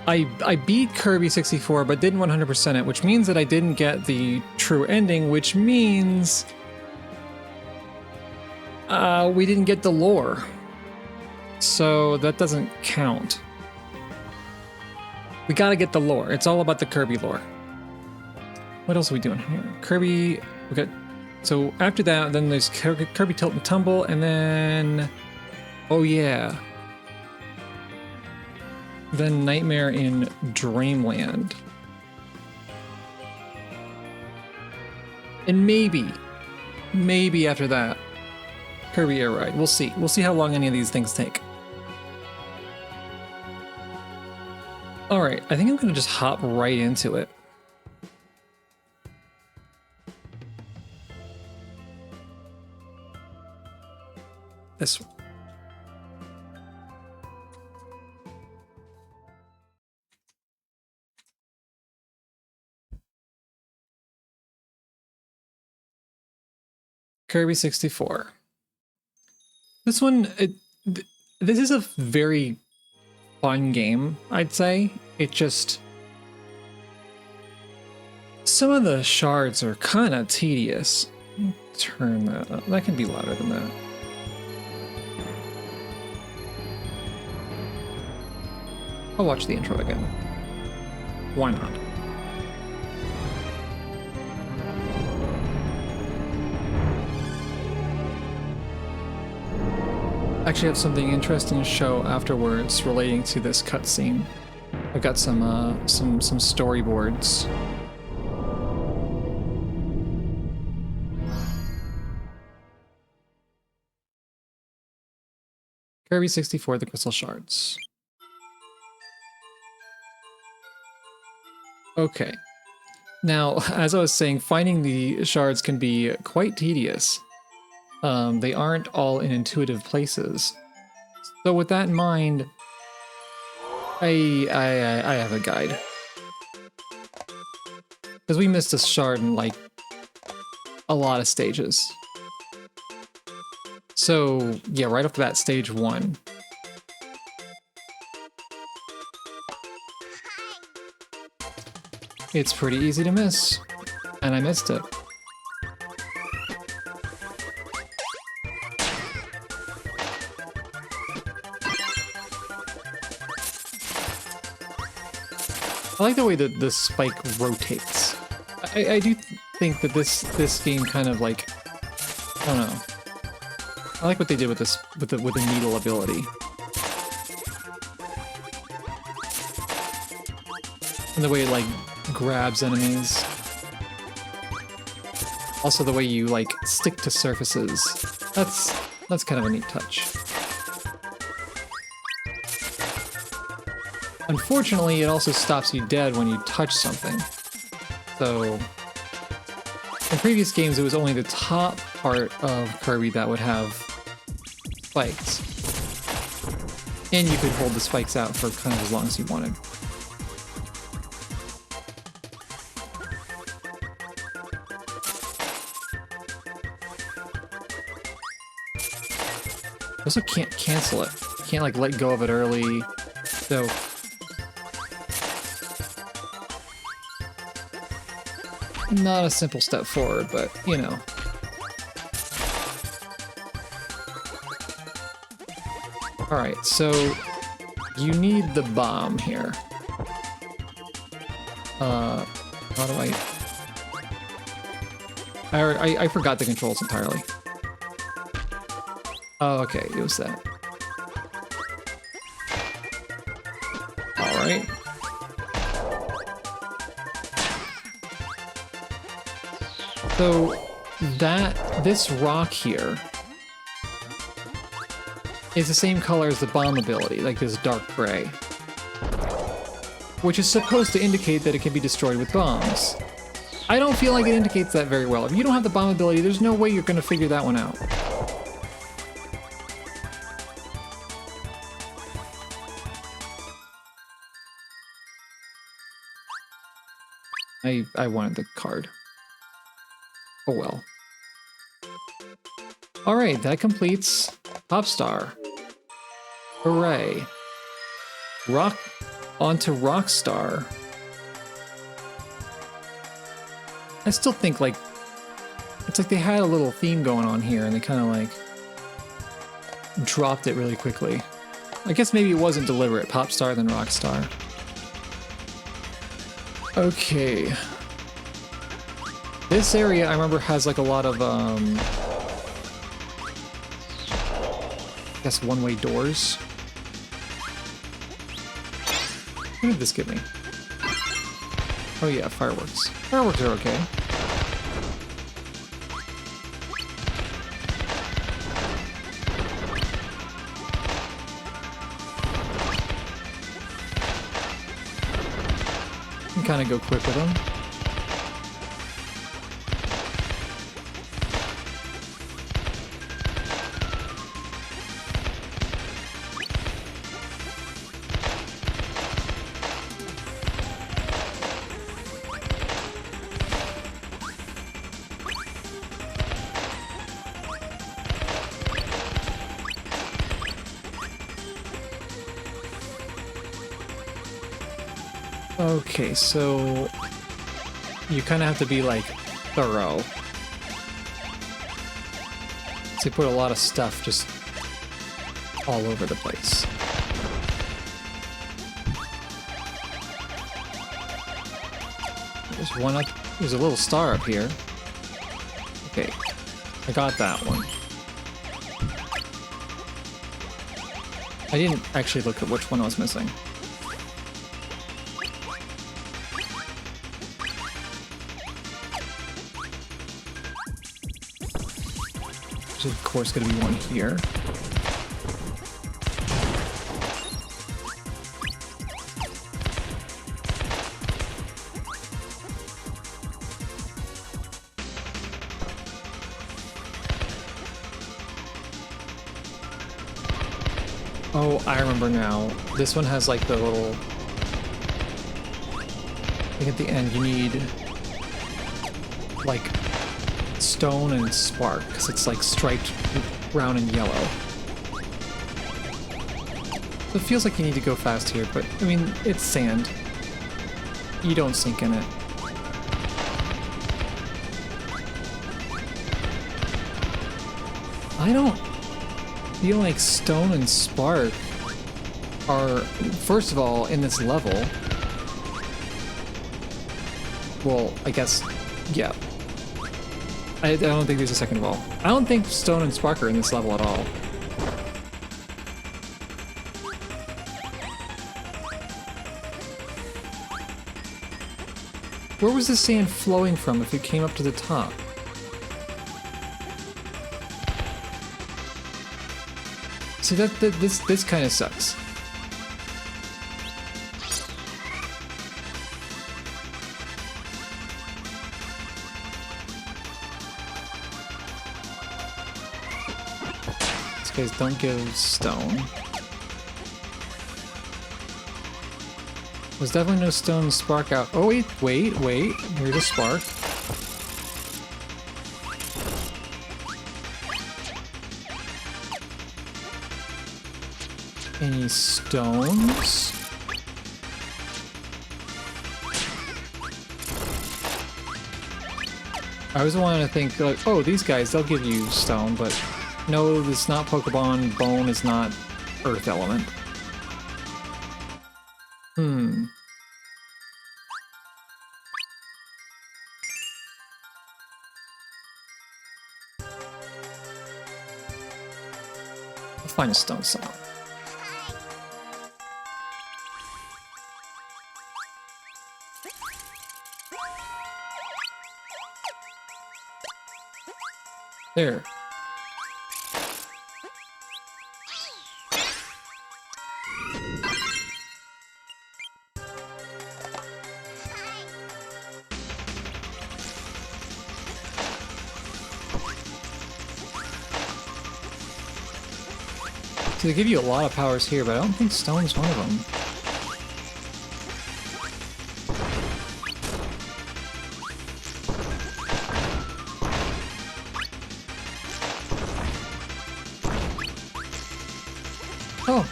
I beat Kirby 64, but didn't 100% it, which means that I didn't get the true ending, which means we didn't get the lore. So that doesn't count. We gotta get the lore. It's all about the Kirby lore. What else are we doing here? Kirby, we got, so after that, then there's Kirby Tilt and Tumble, and then, oh yeah. Then Nightmare in Dreamland. And maybe after that, Kirby Air Ride. We'll see. We'll see how long any of these things take. All right, I think I'm gonna just hop right into it. This one. Kirby 64. This one, this is a very fun game, I'd say. It just... some of the shards are kind of tedious. Turn that up. That can be louder than that. I'll watch the intro again. Why not? Actually have something interesting to show afterwards relating to this cutscene. I've got some storyboards. Kirby 64, the Crystal Shards. Okay. Now, as I was saying, finding the shards can be quite tedious. They aren't all in intuitive places. So with that in mind, I have a guide. Because we missed a shard in, like, a lot of stages. So, yeah, right off the bat, stage 1. It's pretty easy to miss, and I missed it. I like the way that the spike rotates. I do think that this game kind of like, I don't know. I like what they did with this with the needle ability. And the way it like grabs enemies. Also the way you like stick to surfaces. That's kind of a neat touch. Unfortunately, it also stops you dead when you touch something. So, in previous games, it was only the top part of Kirby that would have spikes. And you could hold the spikes out for kind of as long as you wanted. You also can't cancel it. You can't like let go of it early. So not a simple step forward, but you know. Alright, so you need the bomb here. How do I forgot the controls entirely. Oh, okay, it was that. Alright. So this rock here is the same color as the bomb ability, like this dark gray. Which is supposed to indicate that it can be destroyed with bombs. I don't feel like it indicates that very well. If you don't have the bomb ability, there's no way you're gonna figure that one out. I wanted the card. Oh well. Alright, that completes Pop Star. Hooray. Rock onto Rockstar. I still think like it's like they had a little theme going on here and they kind of like dropped it really quickly. I guess maybe it wasn't deliberate. Popstar then Rockstar. Okay. This area I remember has like a lot of I guess one-way doors. What did this give me? Oh yeah, fireworks. Fireworks are okay. You can kind of go quick with them. Okay, so you kind of have to be like thorough. So you put a lot of stuff just all over the place. There's one up, there's a little star up here. Okay, I got that one. I didn't actually look at which one I was missing. There's of course going to be one here. Oh, I remember now. This one has like the little... I think at the end you need like stone and spark, because it's like striped brown and yellow. It feels like you need to go fast here, but I mean, it's sand. You don't sink in it. I don't feel like stone and spark are, first of all, in this level. Well, I guess, yeah. I don't think there's a second of all. I don't think stone and spark are in this level at all. Where was the sand flowing from if it came up to the top? See, this kind of sucks. These guys don't give stone. There's definitely no stone spark out. Oh wait. Here's a spark. Any stones? I was wanting to think like, oh, these guys, they'll give you stone, but no, it's not Pokemon. Bone is not Earth element. I'll find a stone somewhere. There. So they give you a lot of powers here, but I don't think stone's one of them.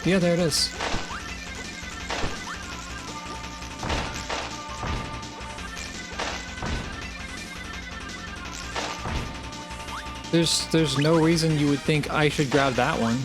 Yeah, there it is. There's no reason you would think I should grab that one.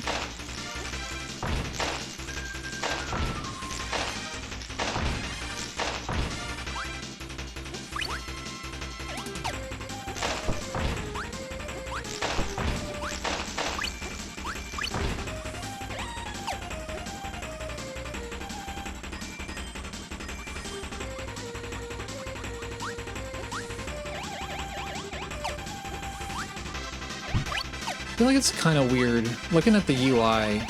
I feel like it's kind of weird looking at the UI.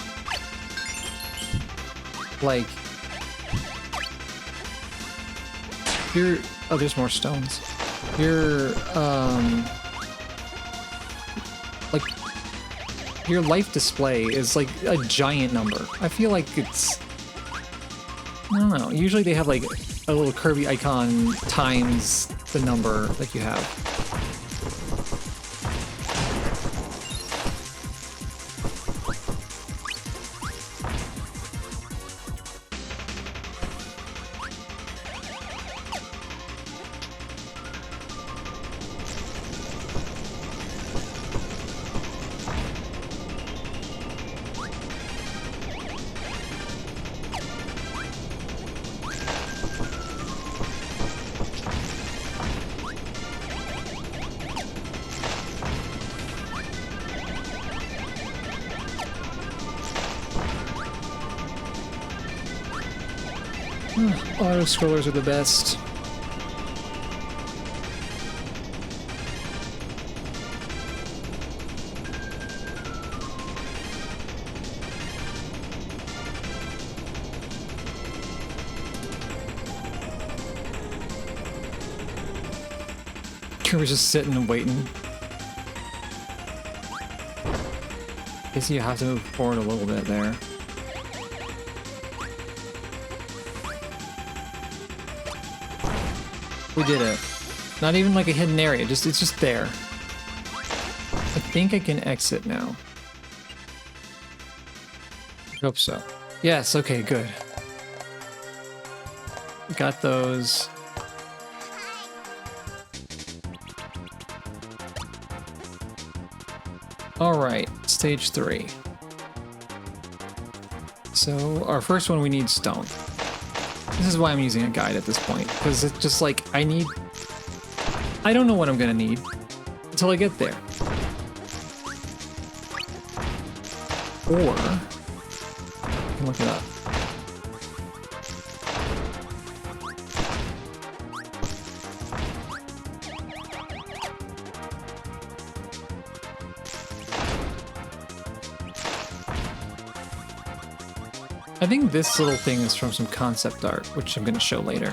Like, oh, there's more stones. Like, your life display is like a giant number. I feel like it's, I don't know. Usually they have like a little Kirby icon times the number that you have. Auto scrollers are the best. Kirby's just sitting and waiting. Guess you have to move forward a little bit there. We did it. Not even like a hidden area, it's just there. I think I can exit now. I hope so. Yes, okay, good. Got those. Alright, stage 3. So, our first one, we need stone. This is why I'm using a guide at this point, because it's just like, I don't know what I'm gonna need until I get there. Or, I can look it up. I think this little thing is from some concept art, which I'm going to show later.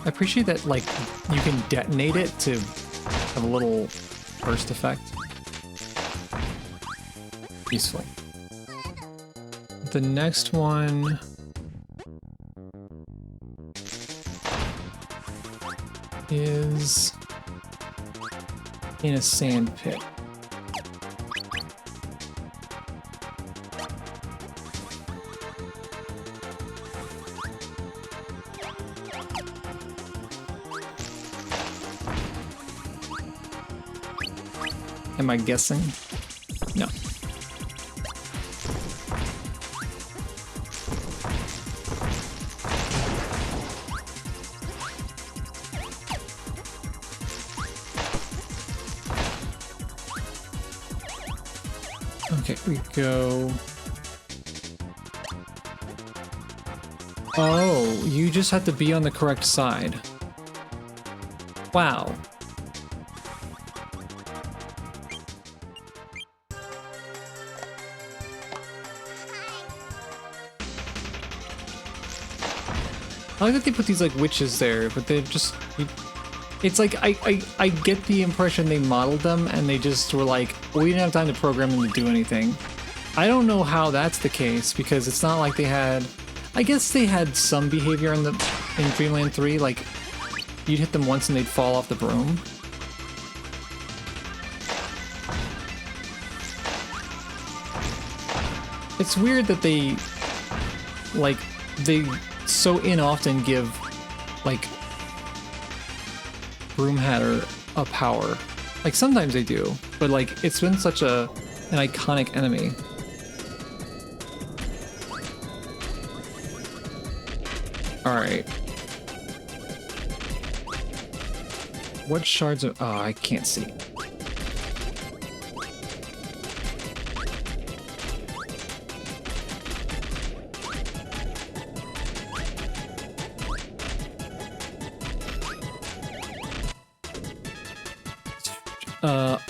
I appreciate that, like, you can detonate it to have a little burst effect. Useful. The next one... is... in a sand pit. Am I guessing? No. Okay, we go. Oh, you just have to be on the correct side. Wow. I like that they put these like witches there, but they're just... It's like, I get the impression they modeled them and they just were like, we didn't have time to program them to do anything. I don't know how that's the case, because it's not like they had... I guess they had some behavior in Dreamland 3, like, you'd hit them once and they'd fall off the broom. It's weird that they so often give like Broom Hatter a power. Like sometimes they do, but like it's been such an iconic enemy. All right. What shards are... Oh, I can't see.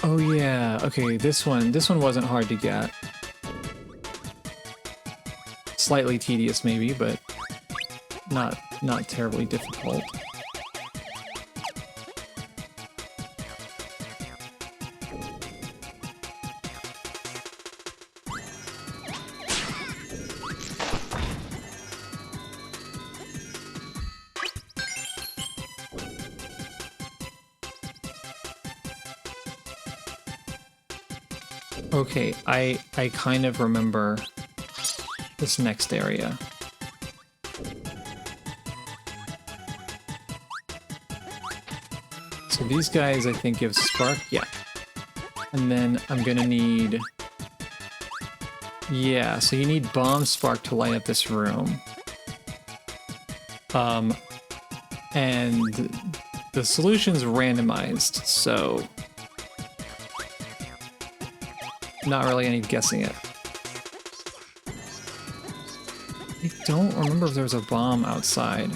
Oh yeah, okay, this one wasn't hard to get. Slightly tedious maybe, but not terribly difficult. Okay, I kind of remember this next area. So these guys, I think, give spark. Yeah. And then I'm gonna need... Yeah, so you need bomb spark to light up this room. And the solution's randomized, so... Not really any guessing it. I don't remember if there was a bomb outside.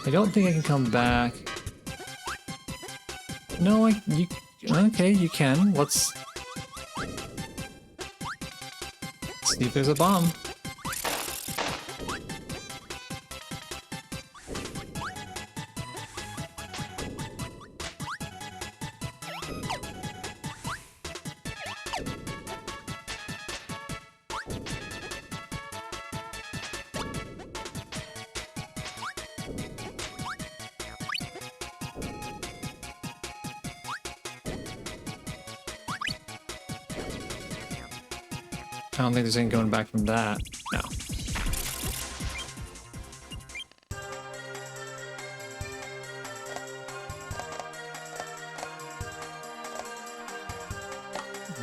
I don't think I can come back. No, okay, you can. Let's see if there's a bomb. I don't think there's any going back from that. No.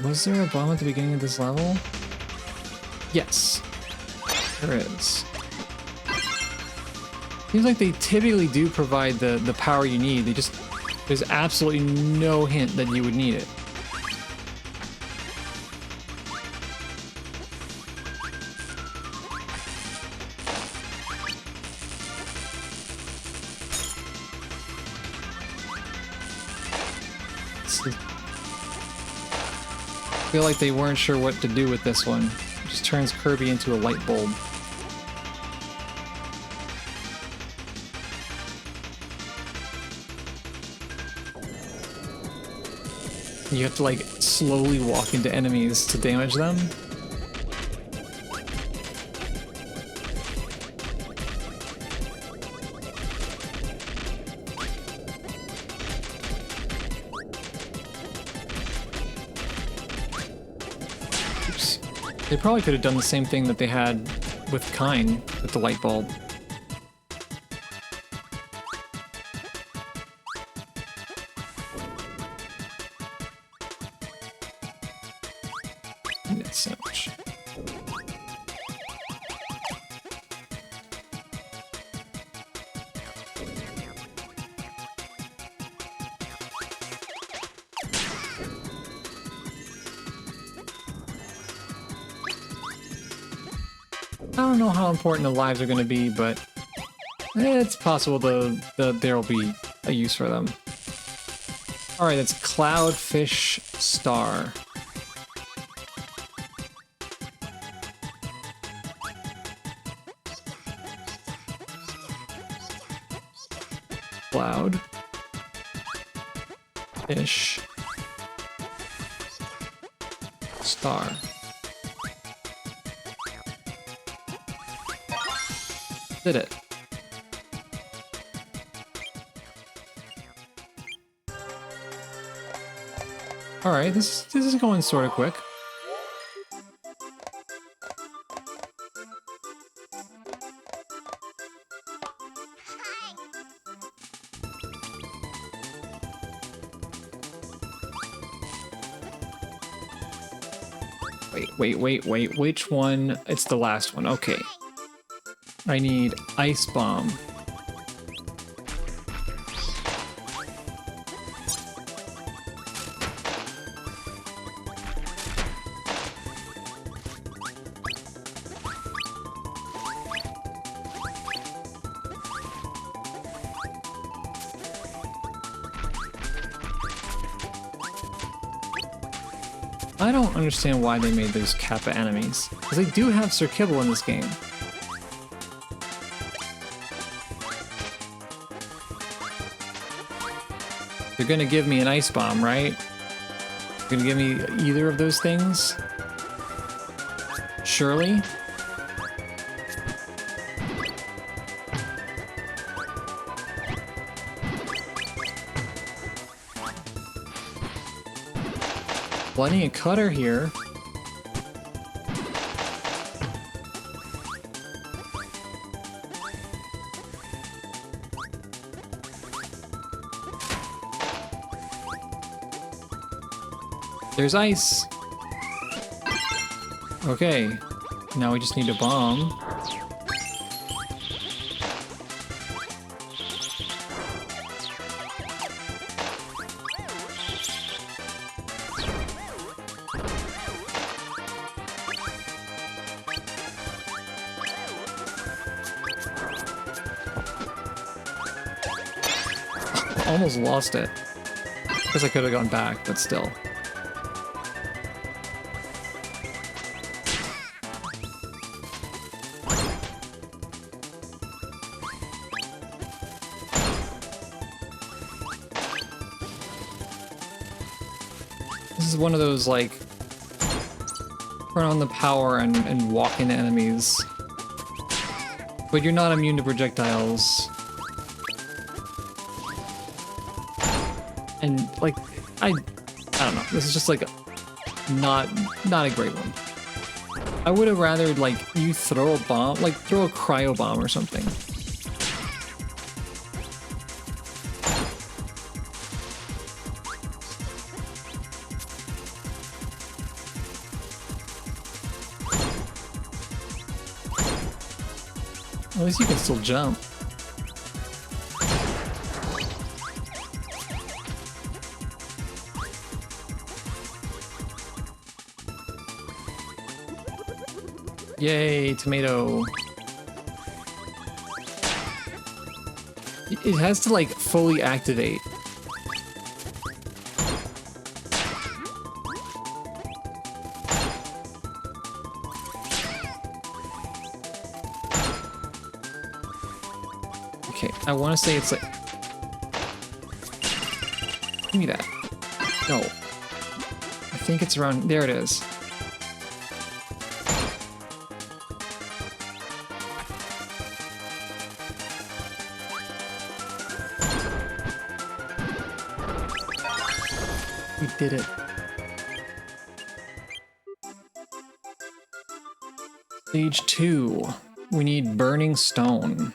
Was there a bomb at the beginning of this level? Yes. There is. Seems like they typically do provide the power you need. There's absolutely no hint that you would need it. I feel like they weren't sure what to do with this one. It just turns Kirby into a light bulb. You have to like slowly walk into enemies to damage them. They probably could have done the same thing that they had with Kine with the light bulb. Sandwich. I don't know how important the lives are going to be, but it's possible there will be a use for them. Alright, that's Cloudfish Star. Cloud. Fish. Star. Did it. All right, this is going sort of quick. Wait. Which one? It's the last one. Okay. I need Ice Bomb. I don't understand why they made those Kappa enemies, because they do have Sir Kibble in this game. They're gonna give me an Ice Bomb, right? They're gonna give me either of those things? Surely? Plenty of cutter here. There's ice. Okay, now we just need a bomb. Almost lost it. Guess I could have gone back, but still. This is one of those, like, turn on the power and walk into enemies. But you're not immune to projectiles. And, like, I don't know. This is just, like, not a great one. I would have rather, like, you throw a bomb, like, throw a cryo bomb or something. At least you can still jump. Yay, tomato. It has to, like, fully activate. Okay, I want to say it's like... Give me that. No. I think it's around... There it is. We did it. Stage 2. We need Burning Stone.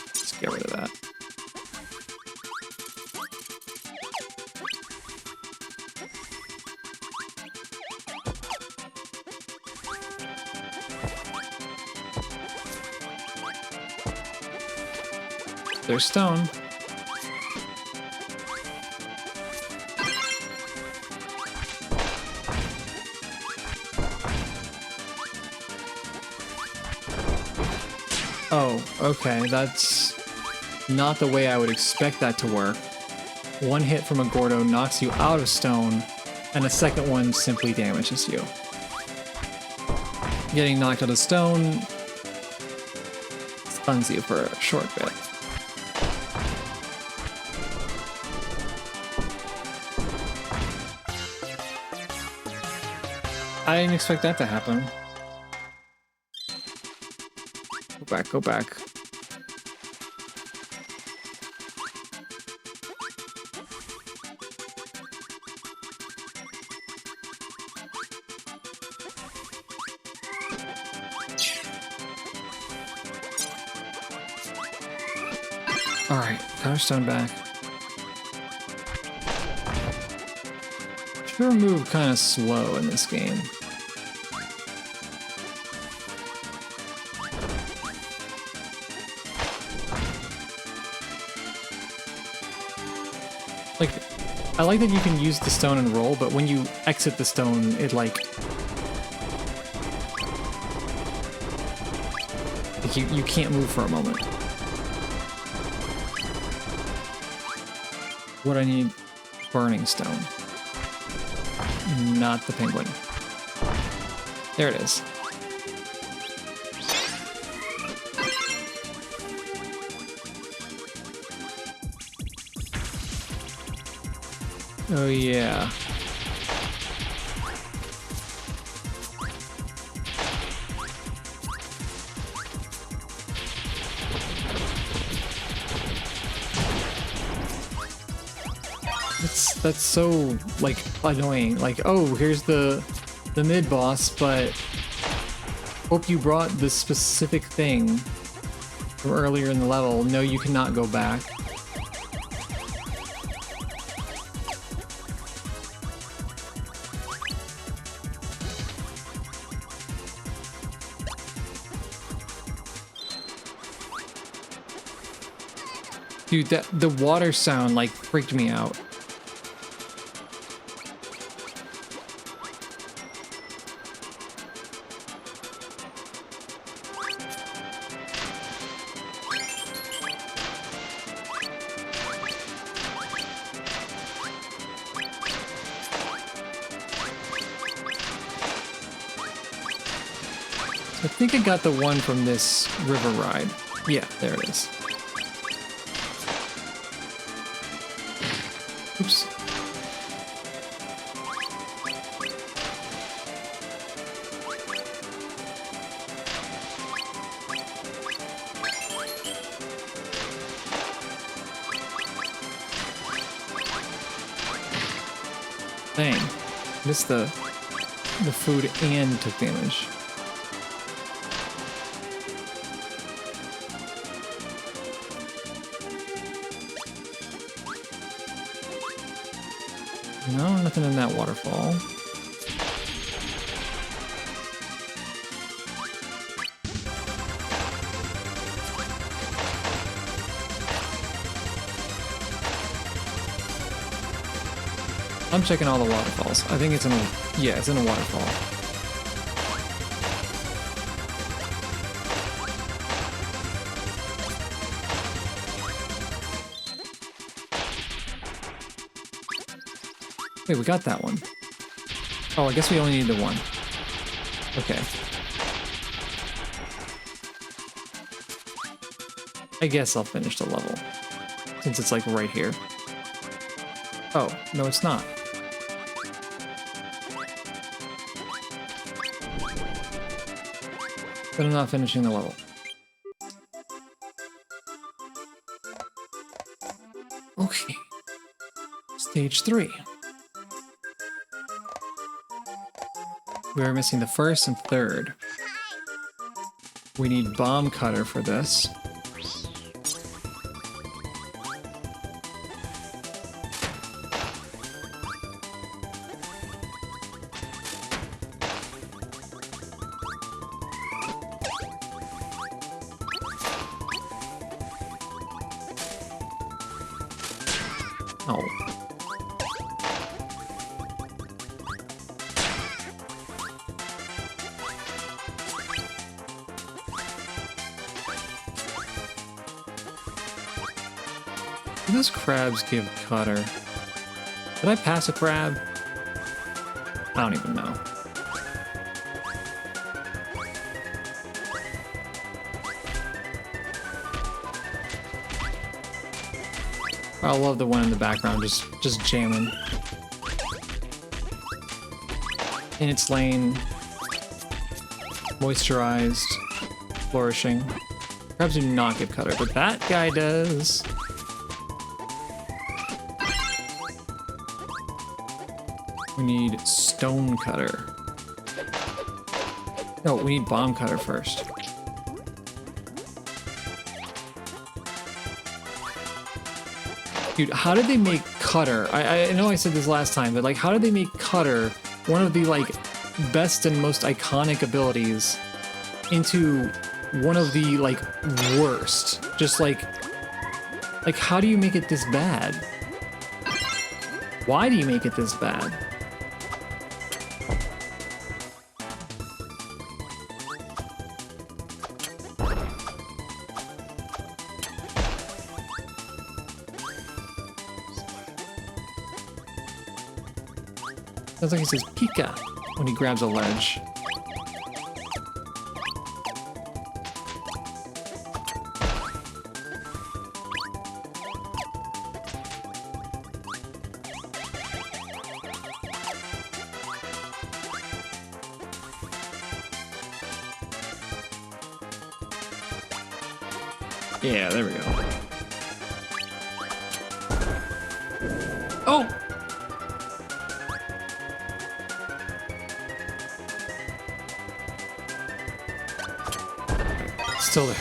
Let's get rid of that. There's stone. Oh, okay, that's not the way I would expect that to work. One hit from a Gordo knocks you out of stone, and a second one simply damages you. Getting knocked out of stone stuns you for a short bit. I didn't expect that to happen. Go back, go back. Alright, got our stone back. Sure move kind of slow in this game. Like, I like that you can use the stone and roll, but when you exit the stone, it like you can't move for a moment. What I need? Burning stone. Not the penguin. There it is. Oh yeah. That's so like annoying. Like, oh, here's the mid boss, but hope you brought this specific thing from earlier in the level. No, you cannot go back. Dude, the water sound like freaked me out. I think I got the one from this river ride. Yeah, there it is. Oops. Dang. Missed the food and took damage. No, nothing in that waterfall. I'm checking all the waterfalls. I think it's in a... yeah, it's in a waterfall. Wait, we got that one. Oh, I guess we only need the one. Okay. I guess I'll finish the level, since it's like right here. Oh, no it's not. But I'm not finishing the level. Okay. Stage 3. We are missing the first and third. We need bomb cutter for this. Oh. Do those crabs give cutter? Did I pass a crab? I don't even know. I love the one in the background just jamming. In its lane. Moisturized. Flourishing. Crabs do not give cutter, but that guy does. We need stone cutter. No, we need bomb cutter first. Dude, how did they make Cutter? I know I said this last time, but like, how did they make Cutter one of the like best and most iconic abilities into one of the like worst? Just like how do you make it this bad? Why do you make it this bad? Sounds like he says Pika when he grabs a ledge. Yeah, there we go. Oh! Still there.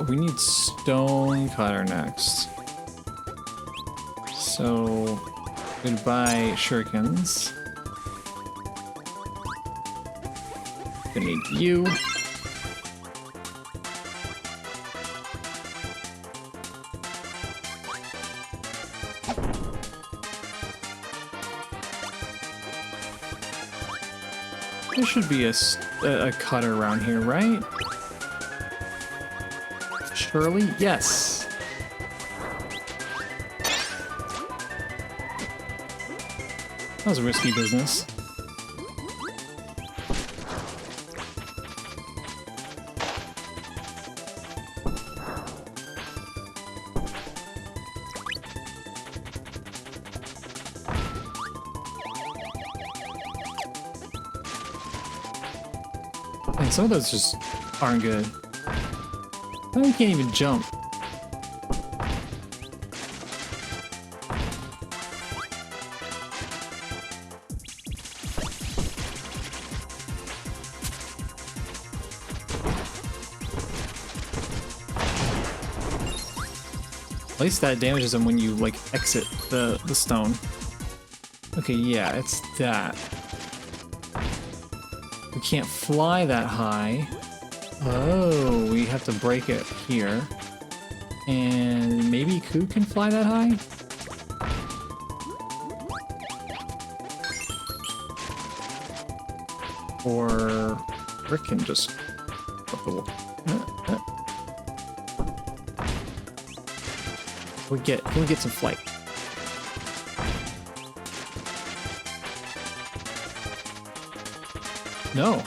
We need stone cutter next. So, goodbye shurikens. Gonna need you. There should be a cutter around here, right? Surely? Yes. That was a risky business. And some of those just aren't good. Oh, you can't even jump. At least that damages them when you, like, exit the stone. Okay, yeah, it's that. We can't fly that high. Oh, we have to break it here. And maybe Ku can fly that high? Or Rick can just... Can we get some flight? No.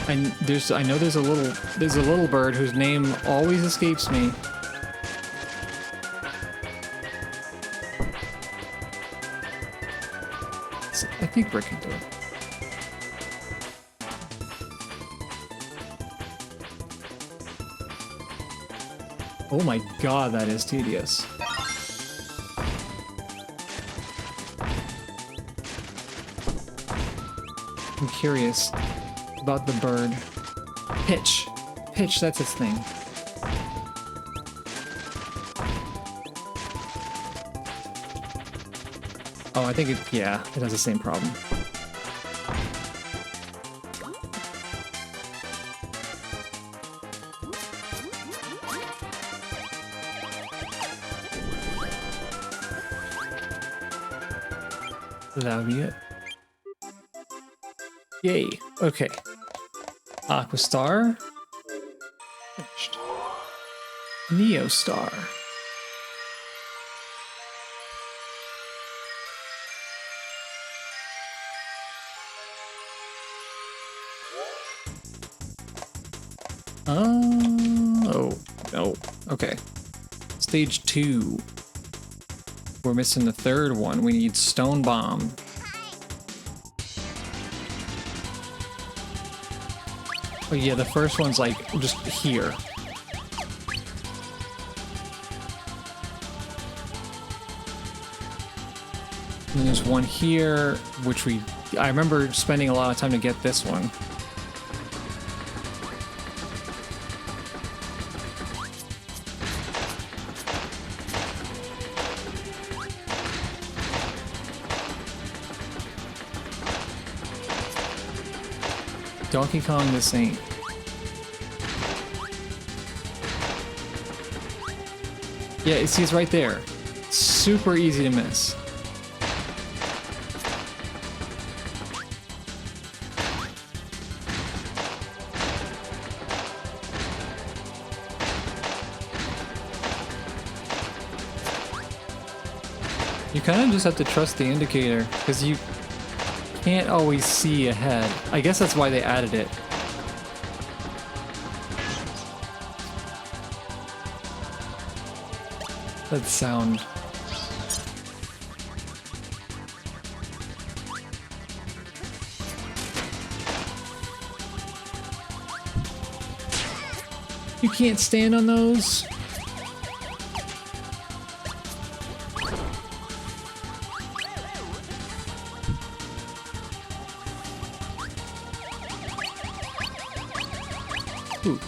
And I know there's a little bird whose name always escapes me. So I think Rick can do it. Oh my god, that is tedious. I'm curious about the bird. Pitch. Pitch, that's its thing. Oh, I think it has the same problem. That'll be it. Yay. Okay. Aqua Star. Finished. Neo Star. Oh, no. Okay. Stage 2. We're missing the third one. We need Stone Bomb. Oh yeah, the first one's like just here. And there's one here, which I remember spending a lot of time to get this one. Donkey Kong, this ain't. Yeah, see, it's right there. Super easy to miss. You kind of just have to trust the indicator, because you can't always see ahead. I guess that's why they added it. That sound. You can't stand on those? Ooh.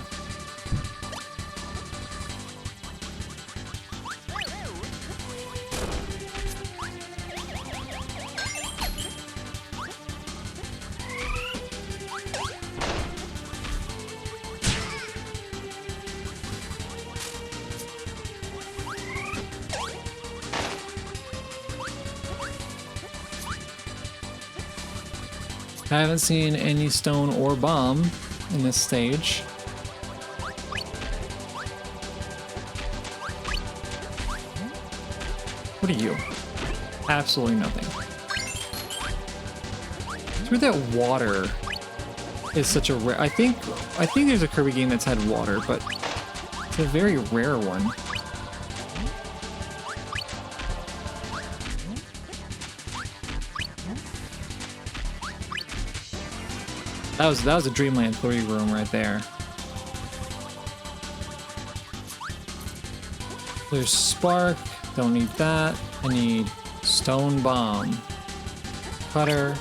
I haven't seen any stone or bomb in this stage. What are you? Absolutely nothing. Through that water is such a rare. I think there's a Kirby game that's had water, but it's a very rare one. That was a Dreamland 3 room right there. There's Spark. Don't need that. I need Stone Bomb. Cutter.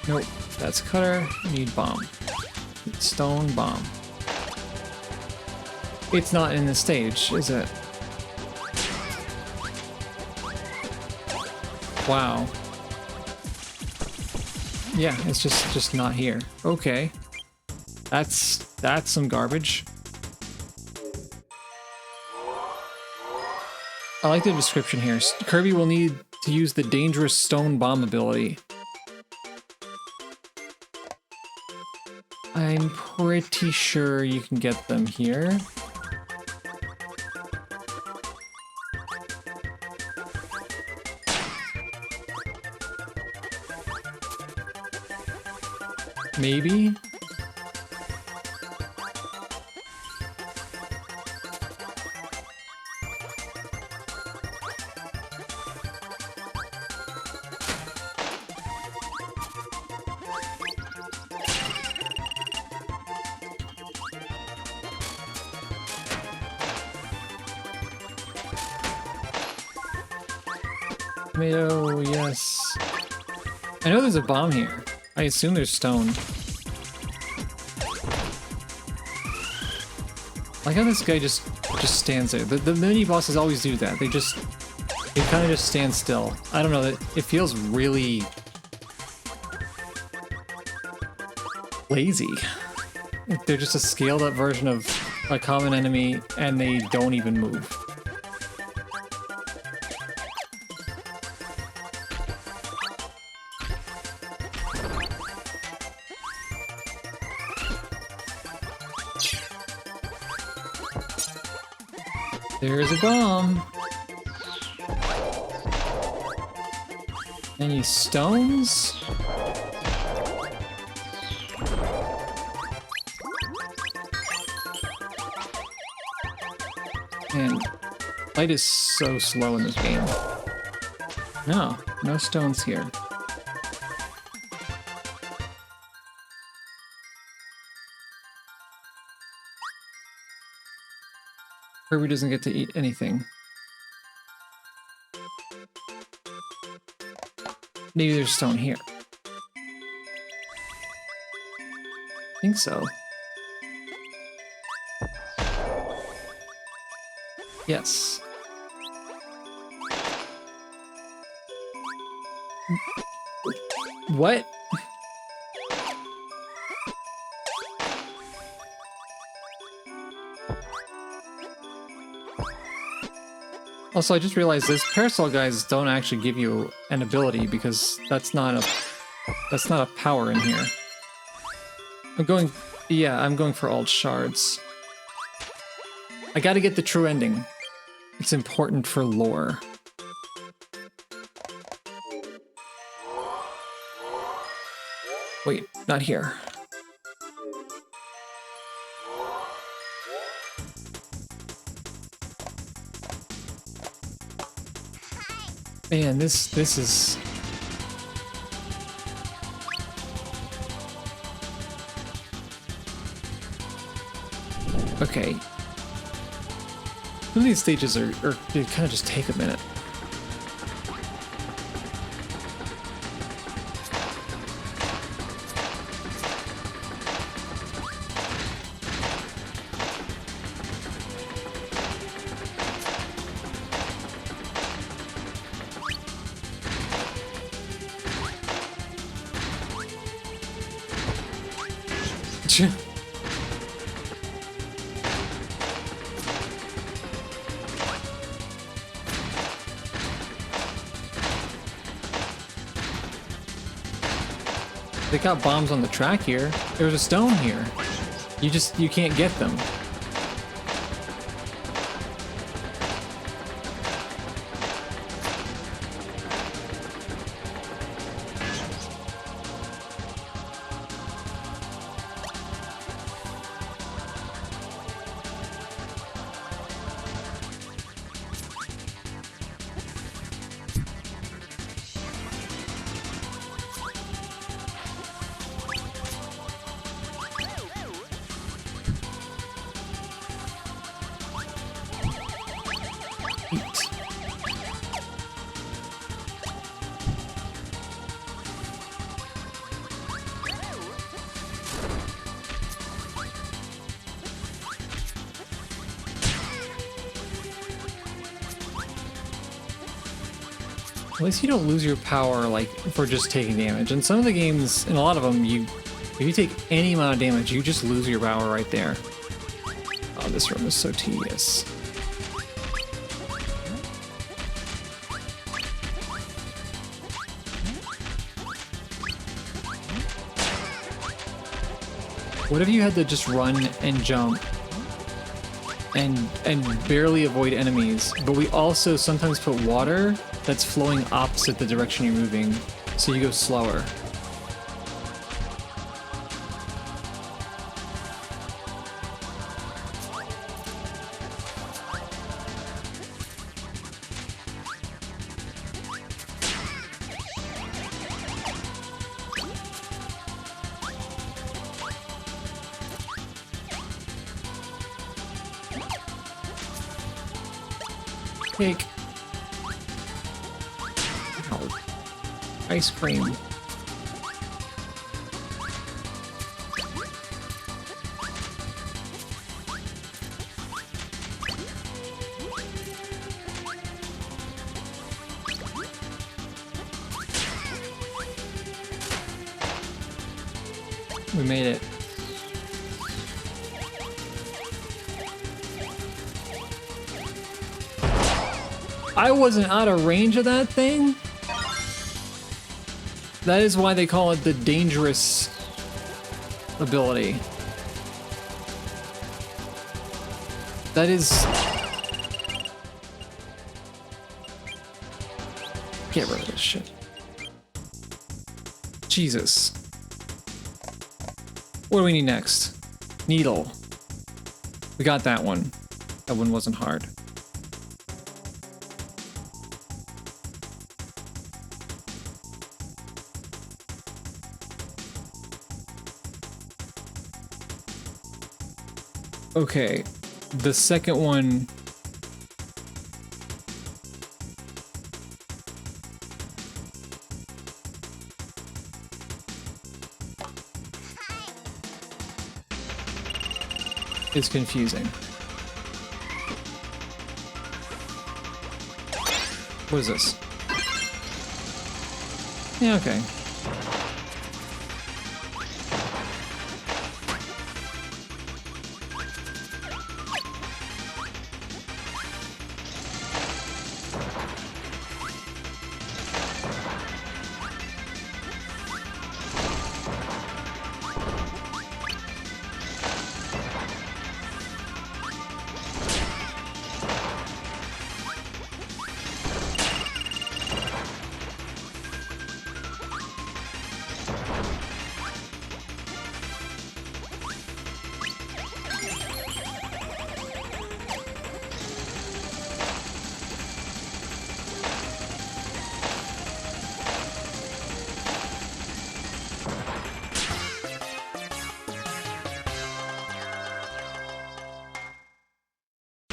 Nope, that's cutter. Need bomb. Stone bomb. It's not in the stage, is it? Wow. Yeah, it's just not here. Okay. That's some garbage. I like the description here. Kirby will need to use the dangerous stone bomb ability. I'm pretty sure you can get them here. Maybe? Tomato, yes. I know there's a bomb here. I assume there's stone. I like how this guy just stands there. The mini bosses always do that. They kind of just stand still. I don't know, it feels really lazy. They're just a scaled up version of a common enemy and they don't even move. There's a bomb. Any stones? Man, light is so slow in this game. No, no stones here. Kirby doesn't get to eat anything. Maybe there's stone here. I think so. Yes. What? Also, I just realized this parasol guys don't actually give you an ability because that's not a power in here. I'm going for alt shards. I gotta get the true ending. It's important for lore. Wait, not here. Man, this is... Okay. Some of these stages they kind of just take a minute. They got bombs on the track here. There's a stone here. You can't get them. At least you don't lose your power, like, for just taking damage. In some of the games, in a lot of them, if you take any amount of damage, you just lose your power right there. Oh, this room is so tedious. What if you had to just run and jump and barely avoid enemies, but we also sometimes put water that's flowing opposite the direction you're moving, so you go slower. Cake. Ow. Ice cream. We made it. I wasn't out of range of that thing? That is why they call it the dangerous ability. That is... Get rid of this shit. Jesus. What do we need next? Needle. We got that one. That one wasn't hard. Okay, the second one. Is confusing. What is this? Yeah, okay.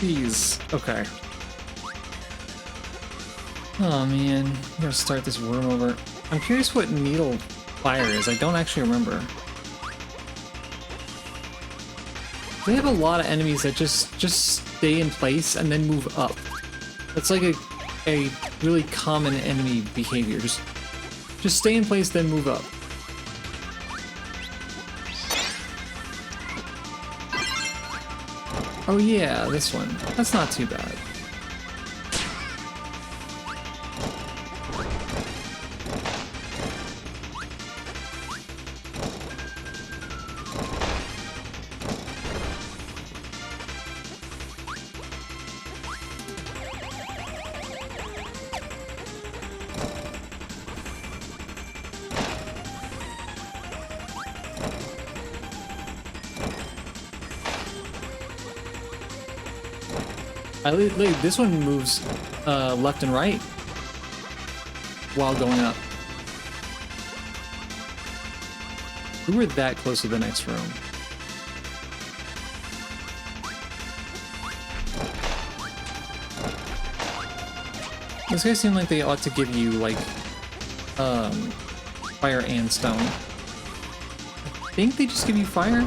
Jeez. Okay. Oh man, I'm gonna start this room over. I'm curious what needle fire is. I don't actually remember. They have a lot of enemies that just stay in place and then move up. That's like a really common enemy behavior. Just stay in place, then move up. Oh yeah, this one. That's not too bad. This one moves left and right while going up. We were that close to the next room. These guys seem like they ought to give you like fire and stone. I think they just give you fire.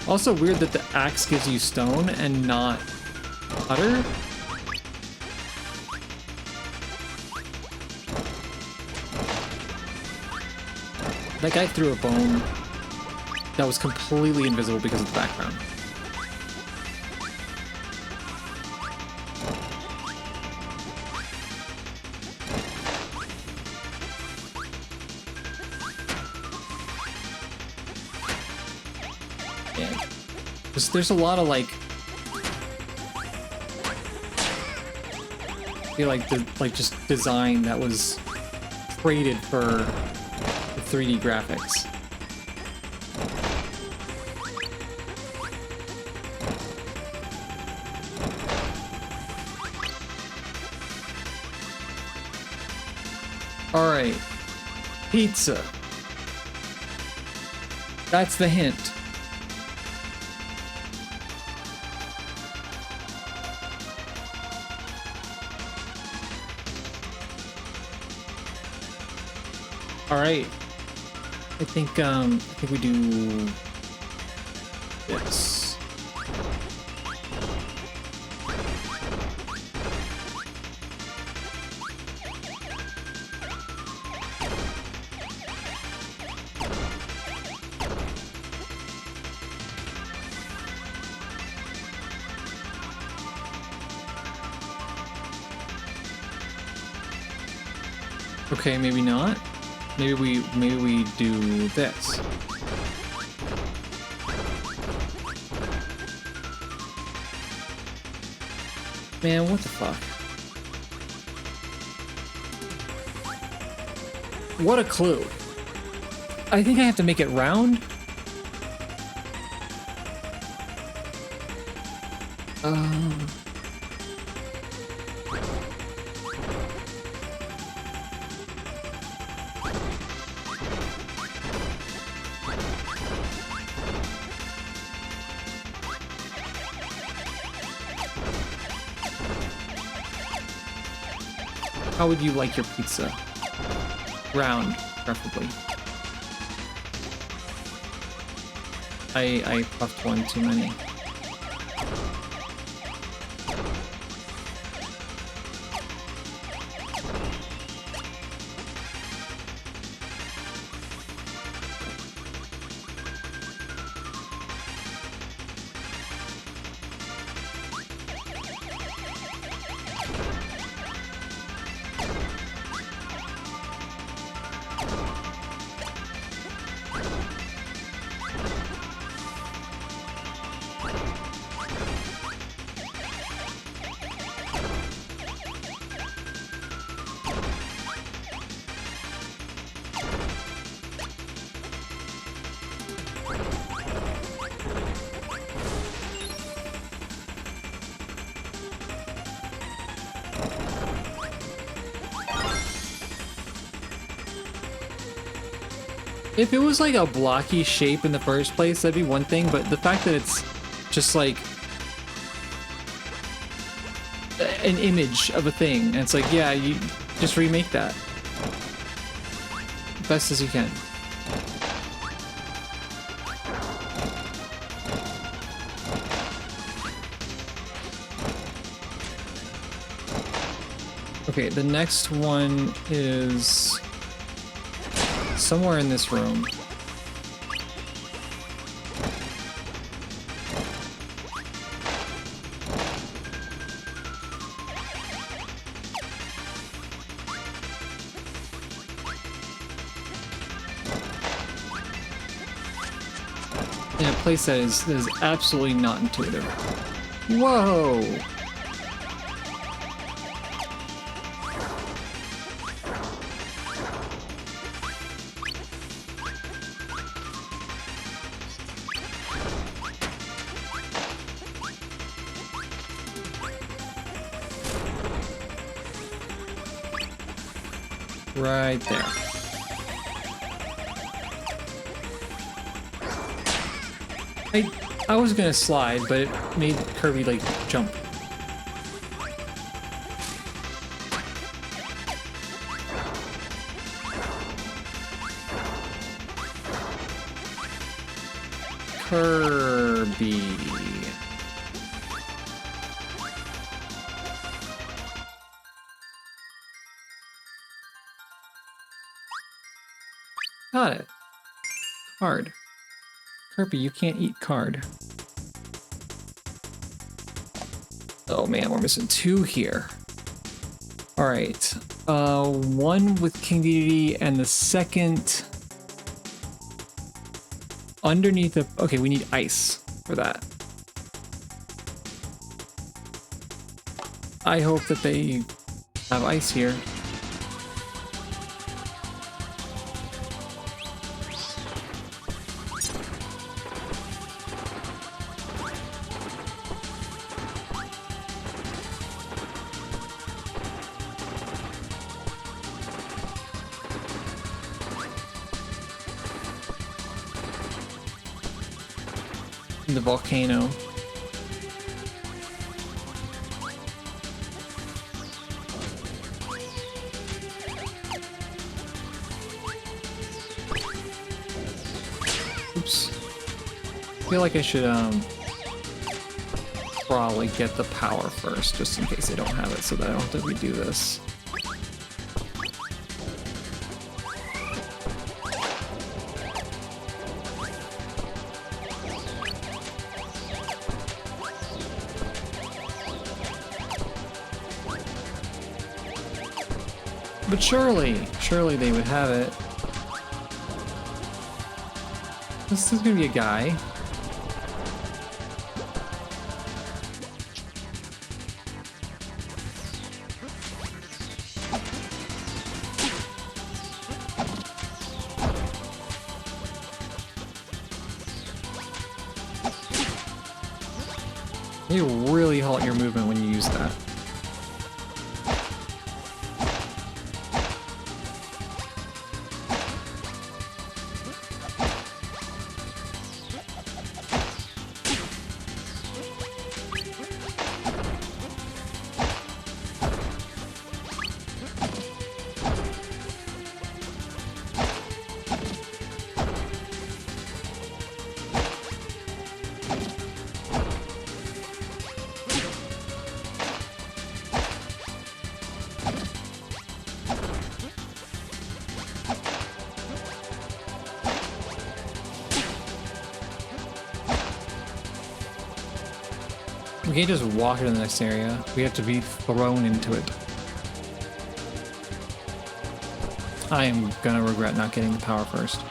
Also weird that the axe gives you stone and not cutter. That guy threw a bone that was completely invisible because of the background. There's a lot of like, I feel like just design that was traded for the 3D graphics. All right, pizza. That's the hint. All right, I think we do this. Okay, maybe not. Maybe we do this. Man, what the fuck? What a clue. I think I have to make it round. How would you like your pizza? Round, preferably. I puffed one too many. If it was like a blocky shape in the first place, that'd be one thing, but the fact that it's just like an image of a thing, and it's like, yeah, you just remake that best as you can. Okay, the next one is somewhere in this room. In a place that is absolutely not intuitive. Whoa! Right there. I was gonna slide, but it made Kirby like jump. Kirby. Got it. Card. Kirby, you can't eat card. Oh man, we're missing two here. Alright. One with King Dedede and the second underneath the... Okay, we need ice for that. I hope that they have ice here. The volcano. Oops. I feel like I should probably get the power first, just in case they don't have it, so that I don't have to redo this. But surely they would have it. This is gonna be a guy. You really halt your movement when you use that. We can't just walk into the next area. We have to be thrown into it. I am gonna regret not getting the power first.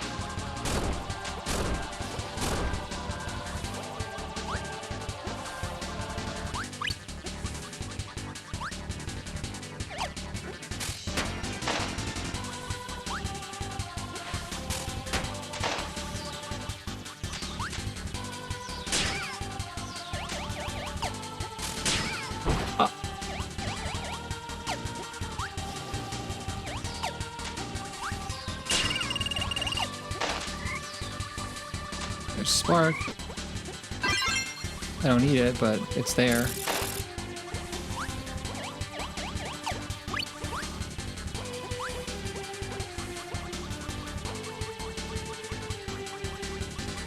There's Spark. I don't need it, but it's there.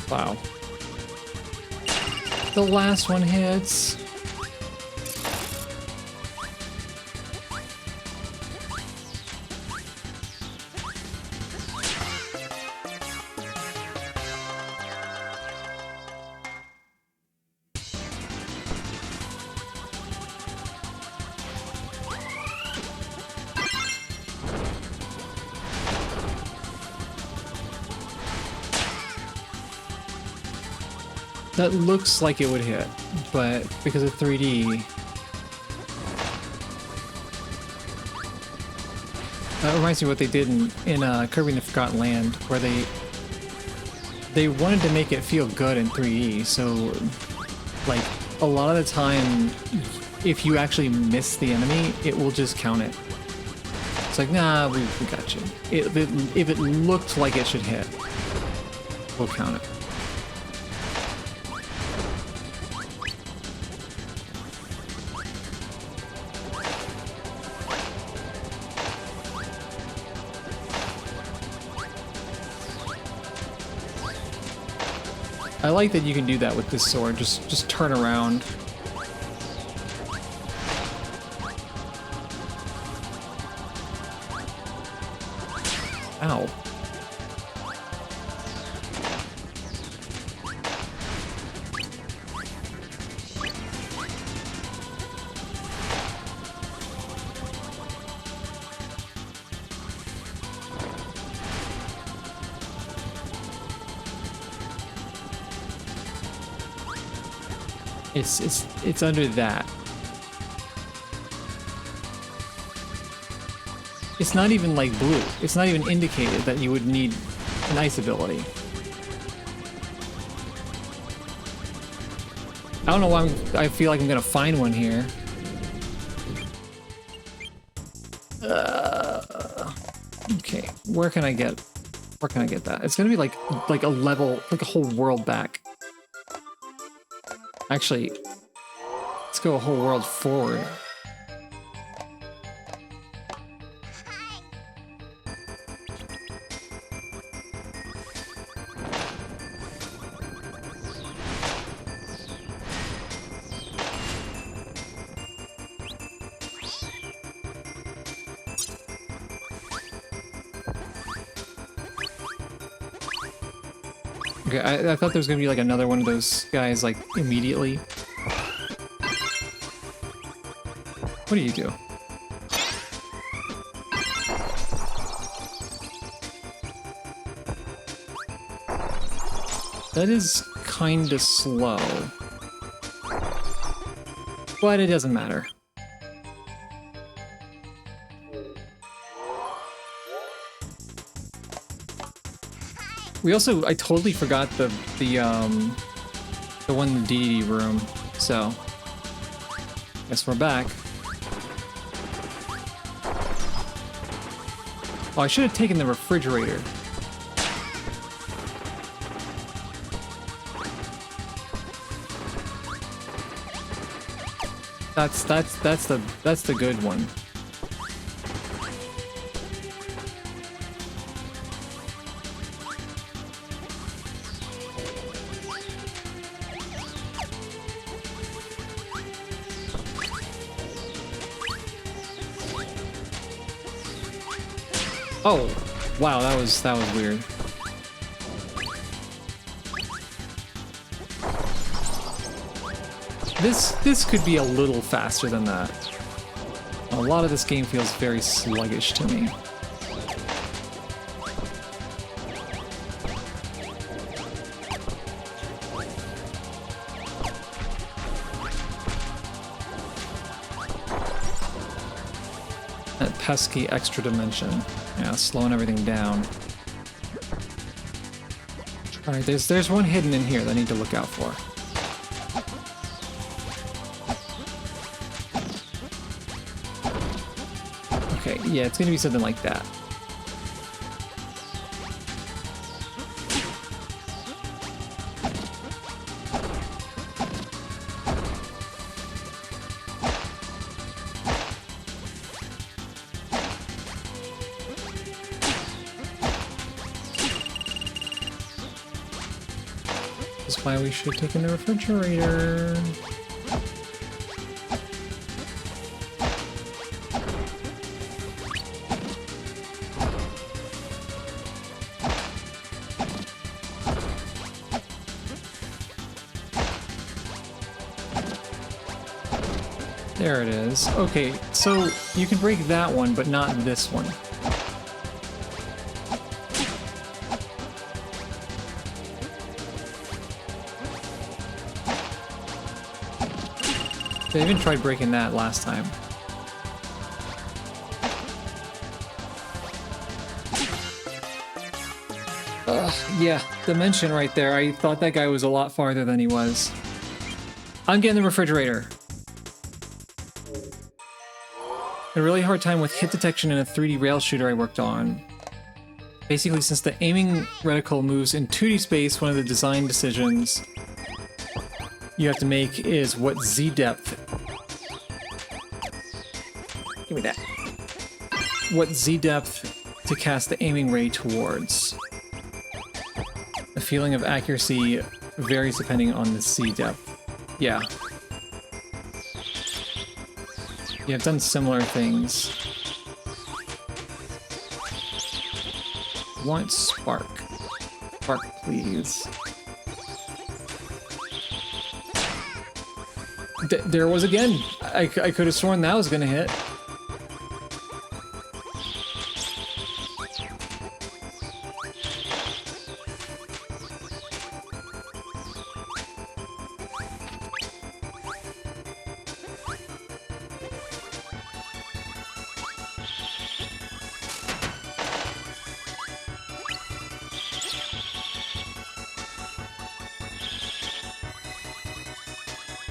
Wow. The last one hits. That looks like it would hit, but because of 3D... That reminds me of what they did in Kirby and the Forgotten Land, where they wanted to make it feel good in 3D, so like a lot of the time if you actually miss the enemy, it will just count it. It's like, nah, we got you. If it looked like it should hit, we'll count it. I like that you can do that with this sword. Just turn around. Ow. It's under that. It's not even like blue. It's not even indicated that you would need an ice ability. I don't know why I feel like I'm gonna find one here. Okay, where can I get that? It's gonna be like a level, like a whole world back. Actually, let's go a whole world forward. Okay, I thought there was gonna be like another one of those guys like immediately. What do you do? That is kinda slow. But it doesn't matter. We also, I totally forgot the one in the DD room, so Guess we're back. Oh, I should have taken the refrigerator. That's the good one. Oh, wow, that was weird. This could be a little faster than that. A lot of this game feels very sluggish to me. That pesky extra dimension. Yeah, slowing everything down. Alright, there's one hidden in here that I need to look out for. Okay, yeah, it's gonna be something like that. That's why we should take in the refrigerator. There it is. Okay, so you can break that one, but not this one. They even tried breaking that last time. Yeah, dimension right there. I thought that guy was a lot farther than he was. I'm getting the refrigerator. A really hard time with hit detection in a 3D rail shooter I worked on. Basically, since the aiming reticle moves in 2D space, one of the design decisions you have to make is what Z depth. Give me that. What Z depth to cast the aiming ray towards. The feeling of accuracy varies depending on the Z depth. Yeah. Yeah, I've done similar things. Want spark. Spark, please. There was again. I could have sworn that was gonna hit.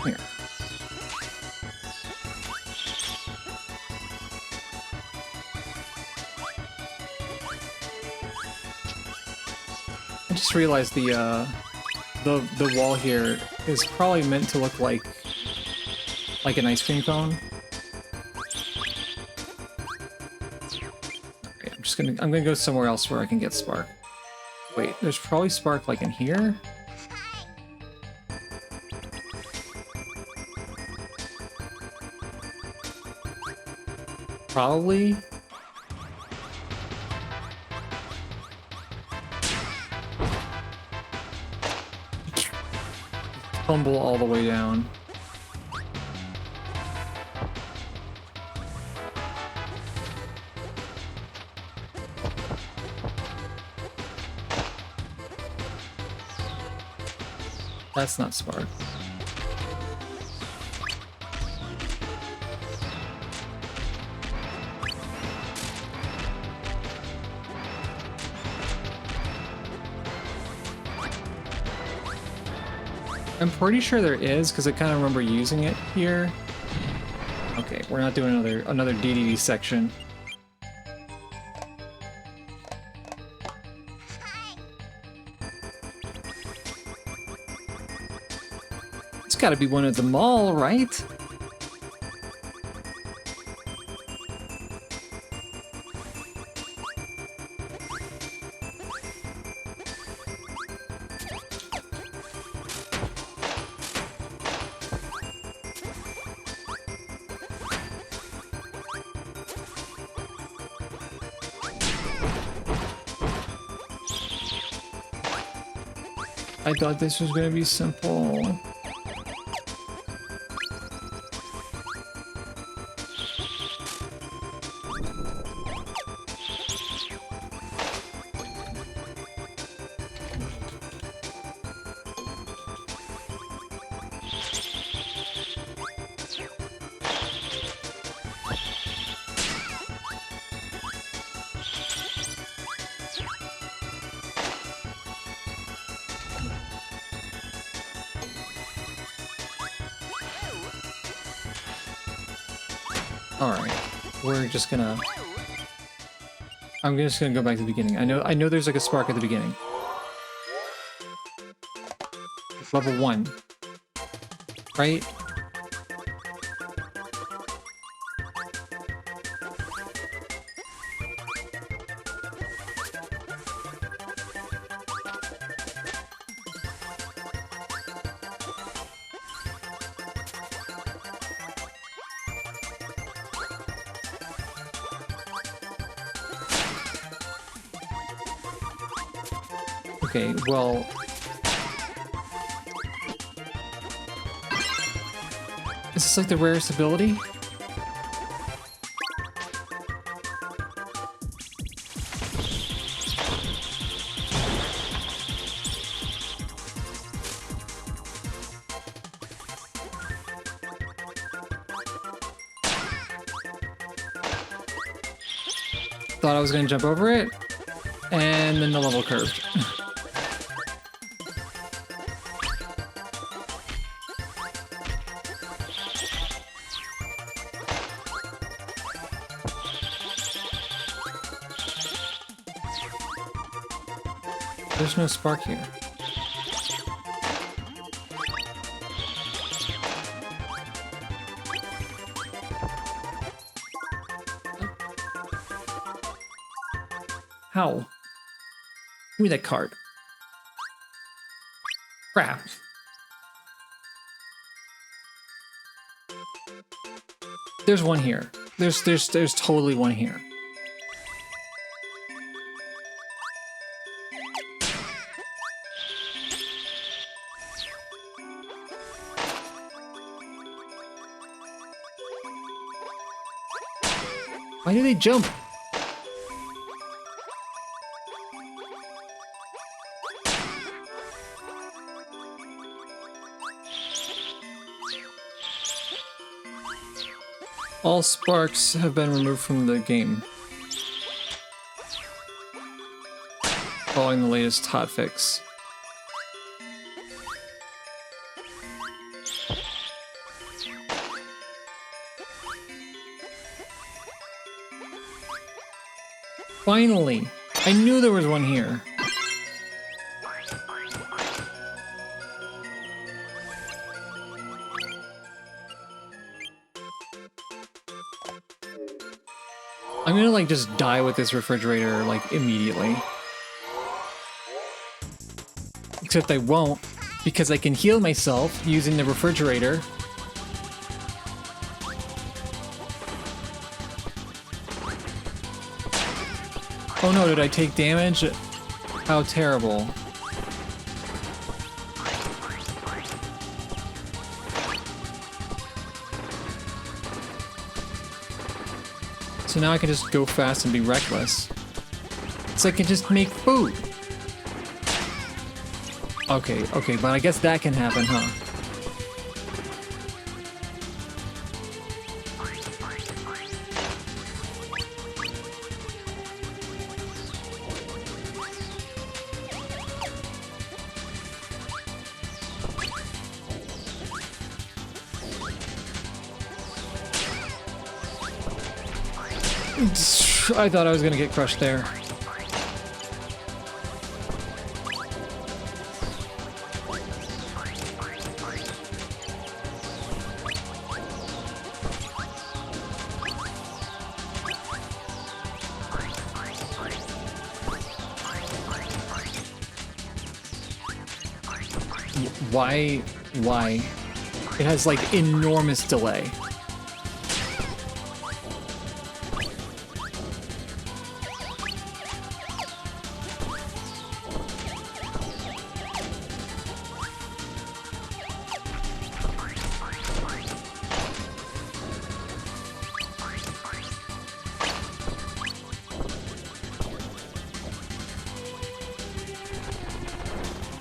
Here. I just realized the wall here is probably meant to look like an ice cream cone. Okay, I'm gonna go somewhere else where I can get spark. Wait, there's probably spark like in here? Probably. Tumble all the way down. That's not spark. I'm pretty sure there is, because I kind of remember using it here. We're not doing another DDD section. It's got to be one at the mall, right? I thought this was gonna be simple. Alright, we're just gonna... I'm just gonna go back to the beginning. I know there's like a spark at the beginning. It's level 1. Right? Okay, well... Is this like the rarest ability? Thought I was gonna jump over it, and then the level curved. There's no spark here. How? Give me that card. Crap. There's one here. There's totally one here. Why do they jump? All sparks have been removed from the game following the latest hotfix. Finally! I knew there was one here. I'm gonna like just die with this refrigerator like immediately. Except I won't, because I can heal myself using the refrigerator. Oh no, did I take damage? How terrible. So now I can just go fast and be reckless. So I can just make food. Okay, but I guess that can happen, huh? I thought I was gonna get crushed there. Why? It has like enormous delay.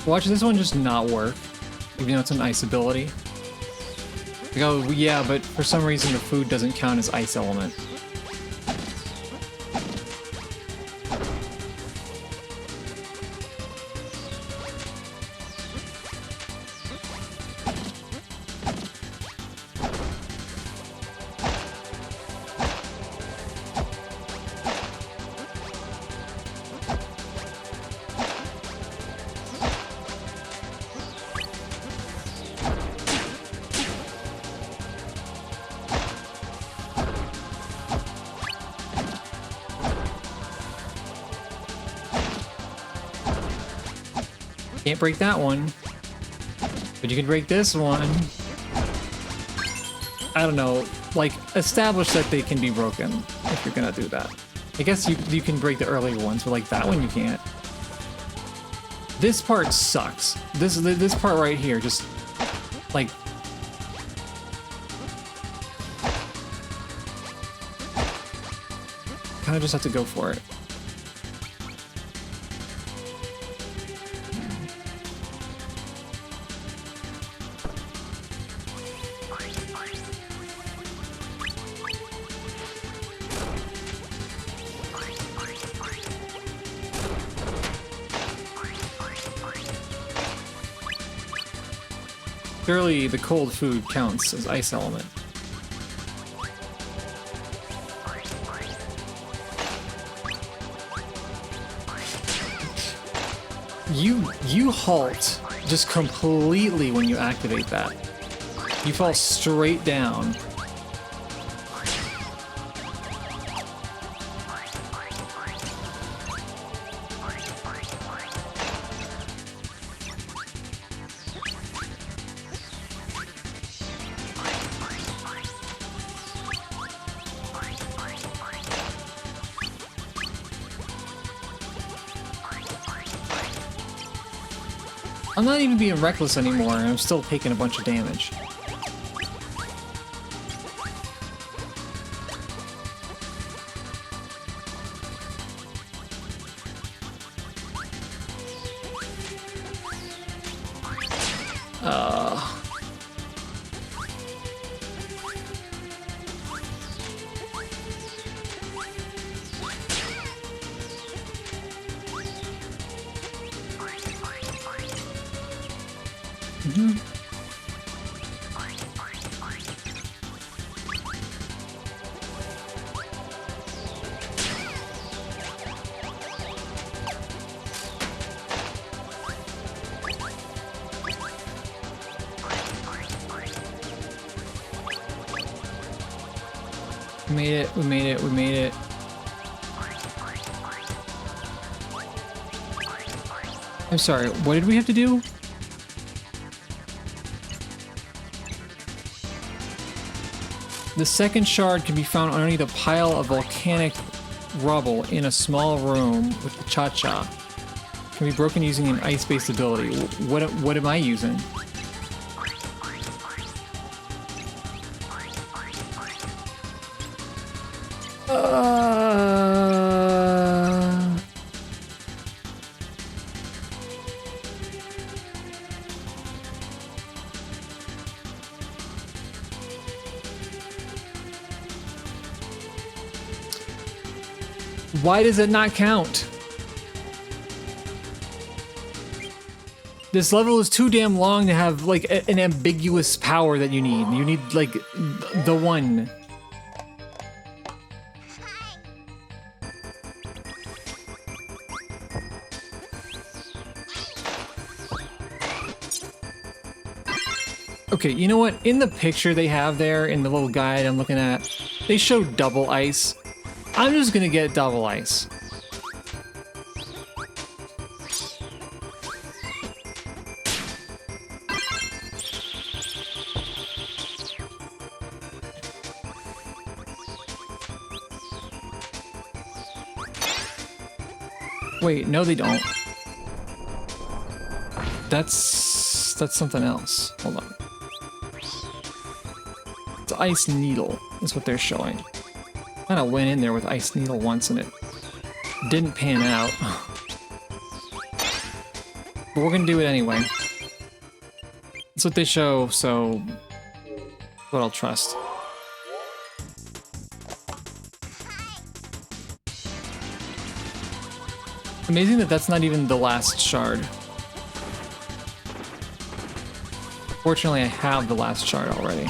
Watch this one just not work, even though it's an ice ability. Like, oh, yeah, but for some reason the food doesn't count as ice element. Can't break that one, but you can break this one. I don't know, like, establish that they can be broken if you're gonna do that. I guess you can break the earlier ones, but like that one you can't. This part sucks. This part right here, just like, kind of just have to go for it. Surely the cold food counts as ice element. You halt just completely when you activate that. You fall straight down. I'm not even being reckless anymore, and I'm still taking a bunch of damage. We made it. I'm sorry, what did we have to do? The second shard can be found underneath a pile of volcanic rubble in a small room with the cha-cha. Can be broken using an ice-based ability. What am I using? Why does it not count? This level is too damn long to have like an ambiguous power that you need. You need like the one. Okay, you know what? In the picture they have there, in the little guide I'm looking at, they show double ice. I'm just gonna get double ice. Wait, no they don't. That's something else. Hold on. It's Ice Needle, is what they're showing. I kinda went in there with Ice Needle once and it didn't pan out. But we're gonna do it anyway. That's what they show, so what I'll trust. Amazing that that's not even the last shard. Fortunately, I have the last shard already.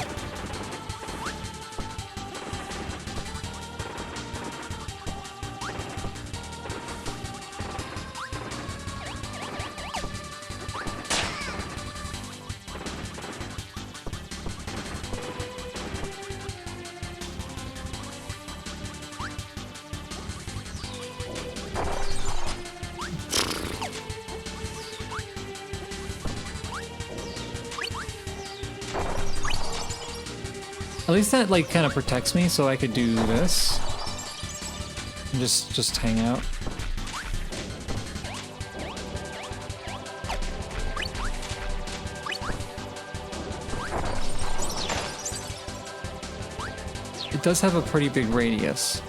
At least that like kind of protects me, so I could do this and just hang out. It does have a pretty big radius.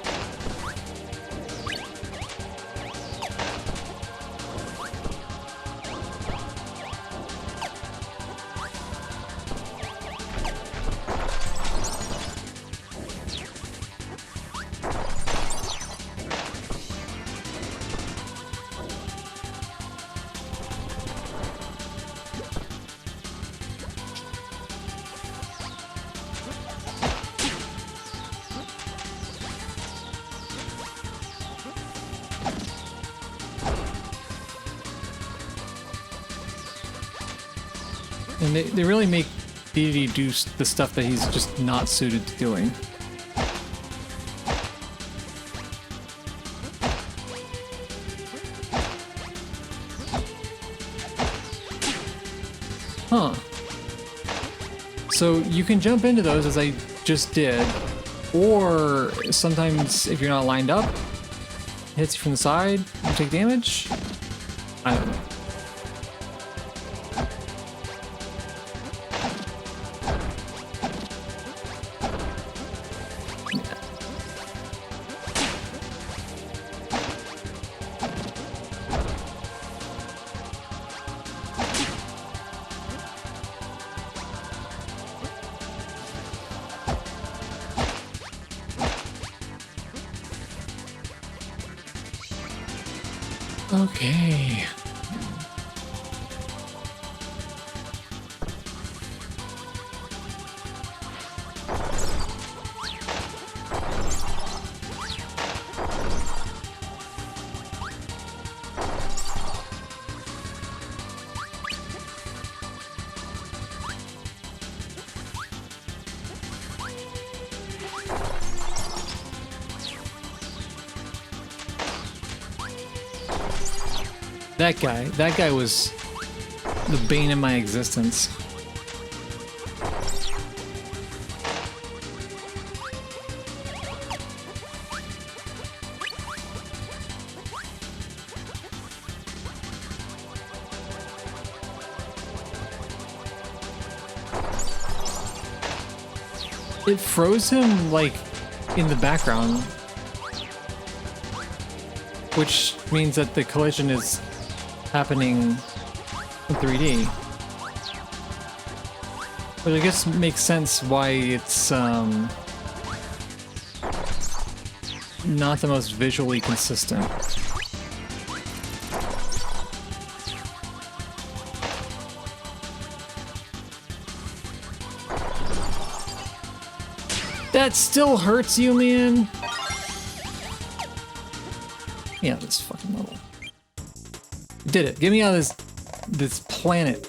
And they really make Dedede do the stuff that he's just not suited to doing. Huh. So you can jump into those as I just did, or sometimes if you're not lined up, it hits you from the side, you take damage? I don't know. Okay. That guy was the bane of my existence. It froze him, like, in the background, which means that the collision is happening in 3D. But I guess it makes sense why it's not the most visually consistent. That still hurts you, man? Yeah, this fucking level. Did it. Get me out of this planet.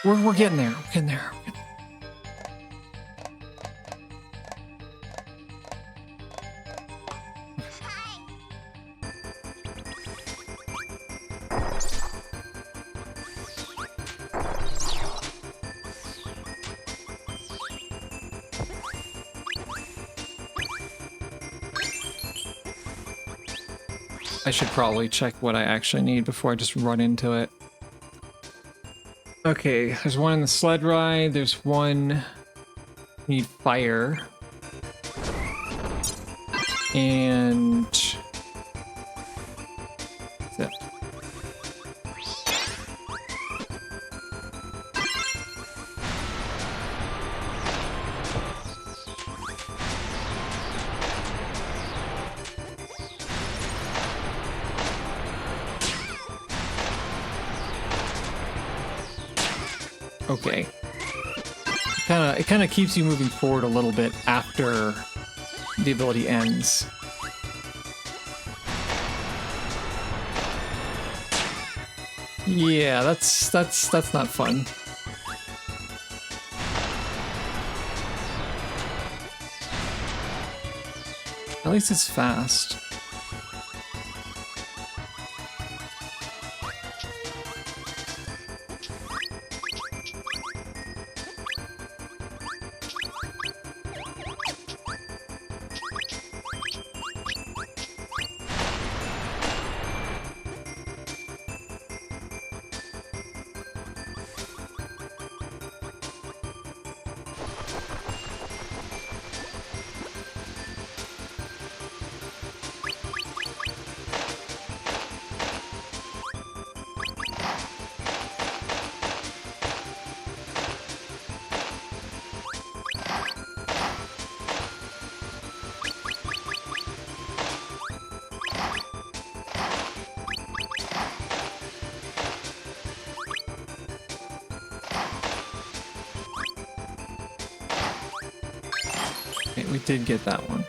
We're getting there. We're getting there. I should probably check what I actually need before I just run into it. Okay, there's one in the sled ride, there's one... Need fire. And... That's it. Okay. It kind of keeps you moving forward a little bit after the ability ends. Yeah, that's not fun. At least it's fast. We did get that one.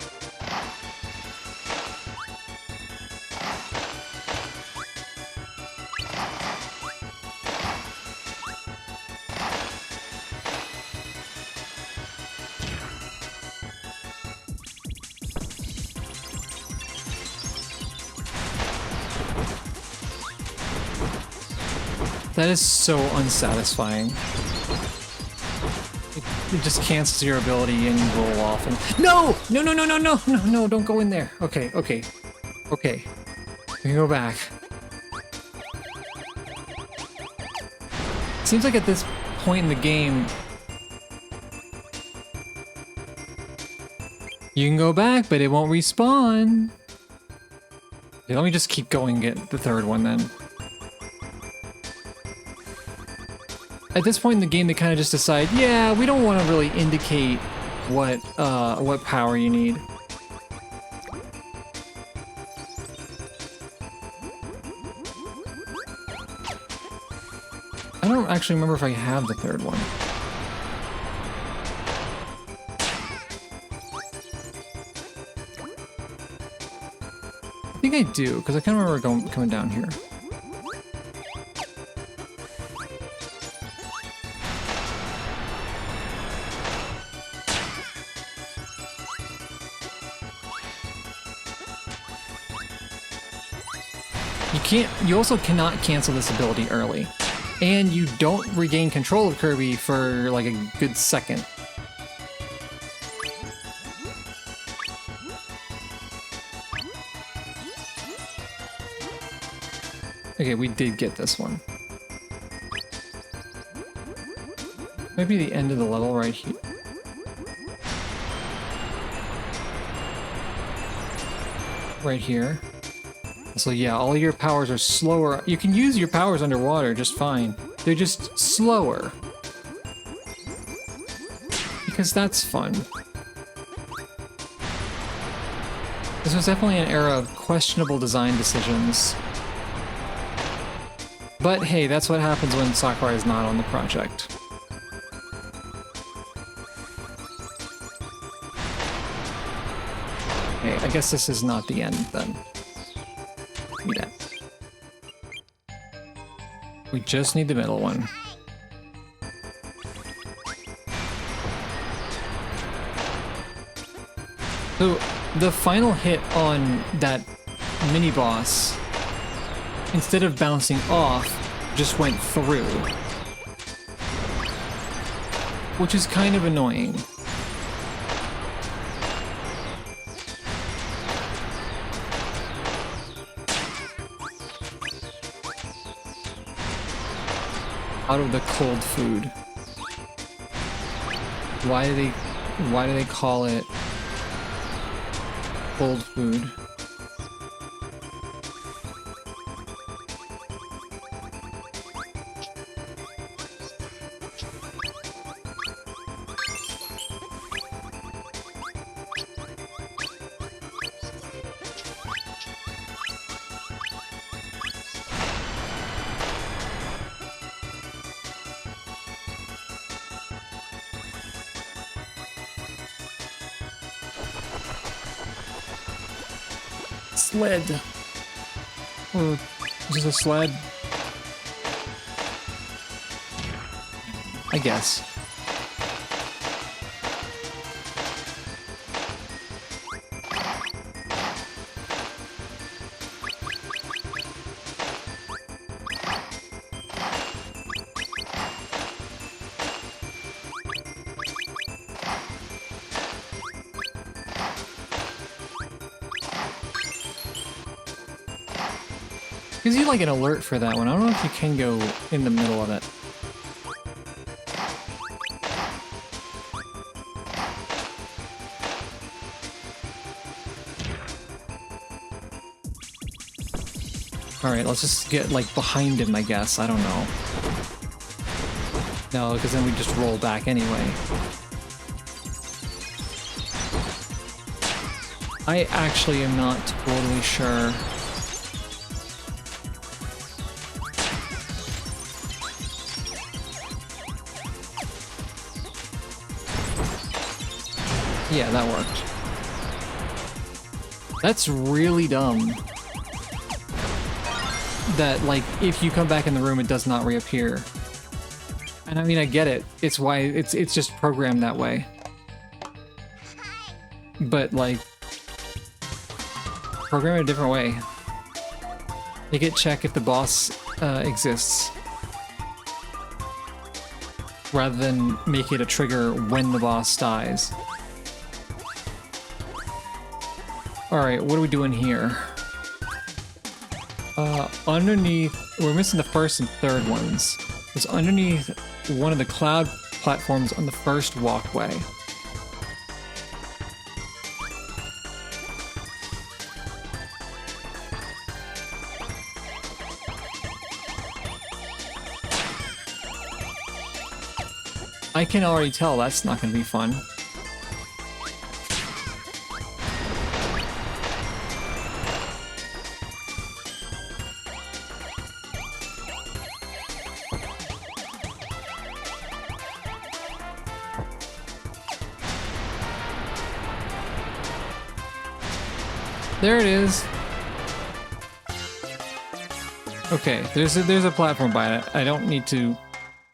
That is so unsatisfying. It just cancels your ability and you roll off and... No! No, no, no, no, no, no, no, don't go in there. Okay, okay. Okay. We can go back. Seems like at this point in the game... You can go back, but it won't respawn. Okay, let me just keep going and get the third one then. At this point in the game, they kind of just decide, yeah, we don't want to really indicate what power you need. I don't actually remember if I have the third one. I think I do, because I kind of remember coming down here. You also cannot cancel this ability early. And you don't regain control of Kirby for like a good second. Okay, we did get this one. Maybe the end of the level right here. Right here. So yeah, all your powers are slower. You can use your powers underwater just fine. They're just slower. Because that's fun. This was definitely an era of questionable design decisions. But hey, that's what happens when Sakurai is not on the project. Okay, I guess this is not the end then. We just need the middle one. So the final hit on that mini boss, instead of bouncing off, just went through. Which is kind of annoying. Out of the cold food. Why do they call it cold food? Sled. Or just a sled? I guess. Gives you like an alert for that one. I don't know if you can go in the middle of it. Alright, let's just get like behind him, I guess. I don't know. No, because then we just roll back anyway. I actually am not totally sure. Yeah, that worked. That's really dumb. That, like, if you come back in the room, it does not reappear. And I mean, I get it. It's why it's just programmed that way. But, like, program it a different way. Make it check if the boss exists. Rather than make it a trigger when the boss dies. Alright, what are we doing here? Underneath... We're missing the first and third ones. It's underneath one of the cloud platforms on the first walkway. I can already tell that's not going to be fun. There it is. Okay, there's a platform by it. I don't need to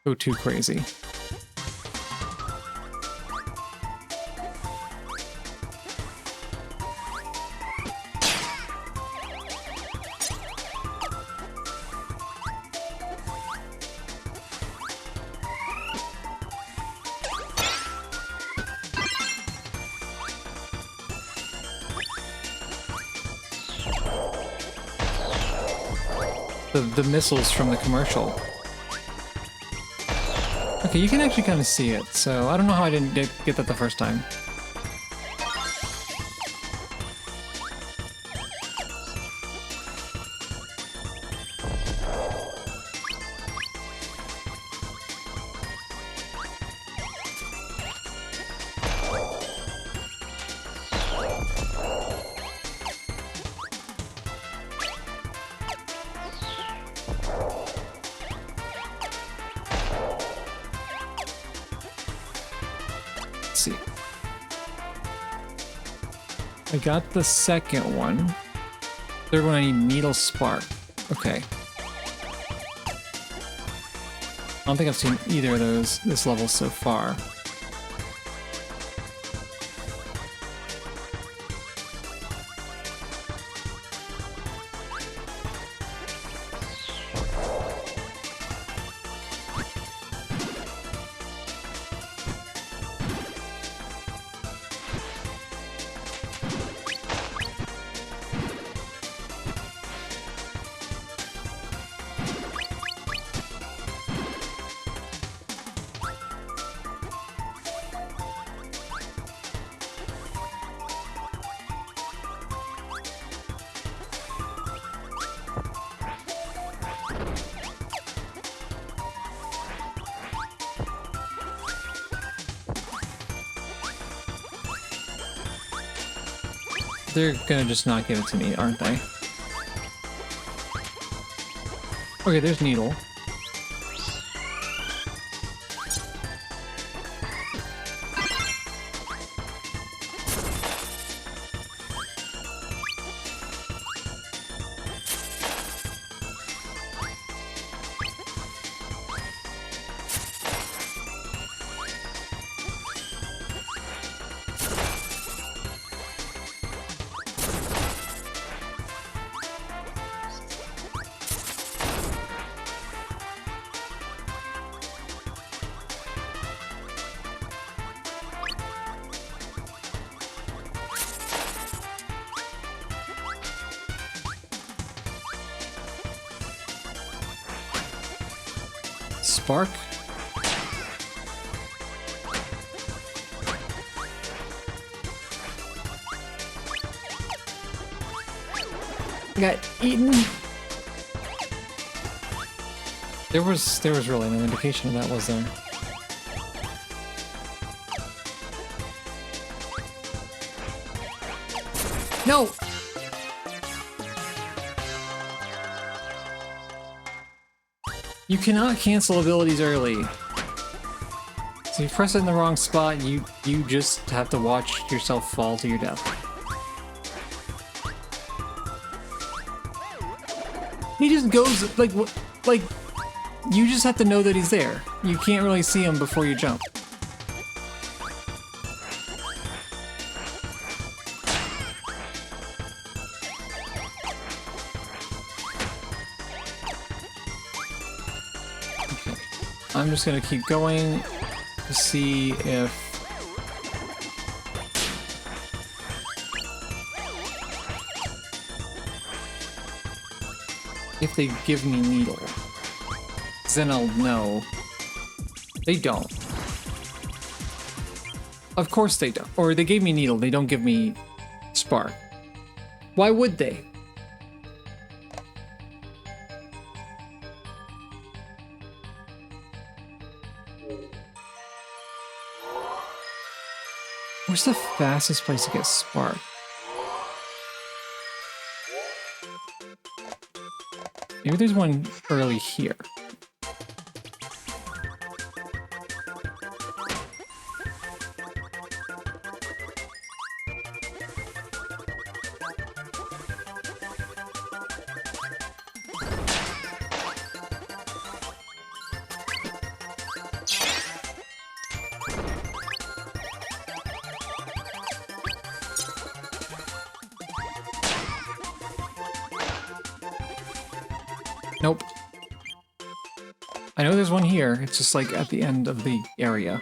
go too crazy. The missiles from the commercial. Okay, you can actually kind of see it, so I don't know how I didn't get that the first time. See. I got the second one. Third one I need Needle Spark. Okay. I don't think I've seen either of those this level so far. They're gonna just not give it to me, aren't they? Okay, there's Needle. Spark? I got eaten. There was really no indication of that, was there? No! You cannot cancel abilities early. So you press it in the wrong spot, you just have to watch yourself fall to your death. He just goes like you just have to know that he's there. You can't really see him before you jump. I'm just gonna keep going to see if they give me Needle. 'Cause then I'll know. They don't. Of course they don't. Or they gave me Needle, they don't give me Spark. Why would they? Where's the fastest place to get Spark? Maybe there's one early here. Nope. I know there's one here, it's just like at the end of the area.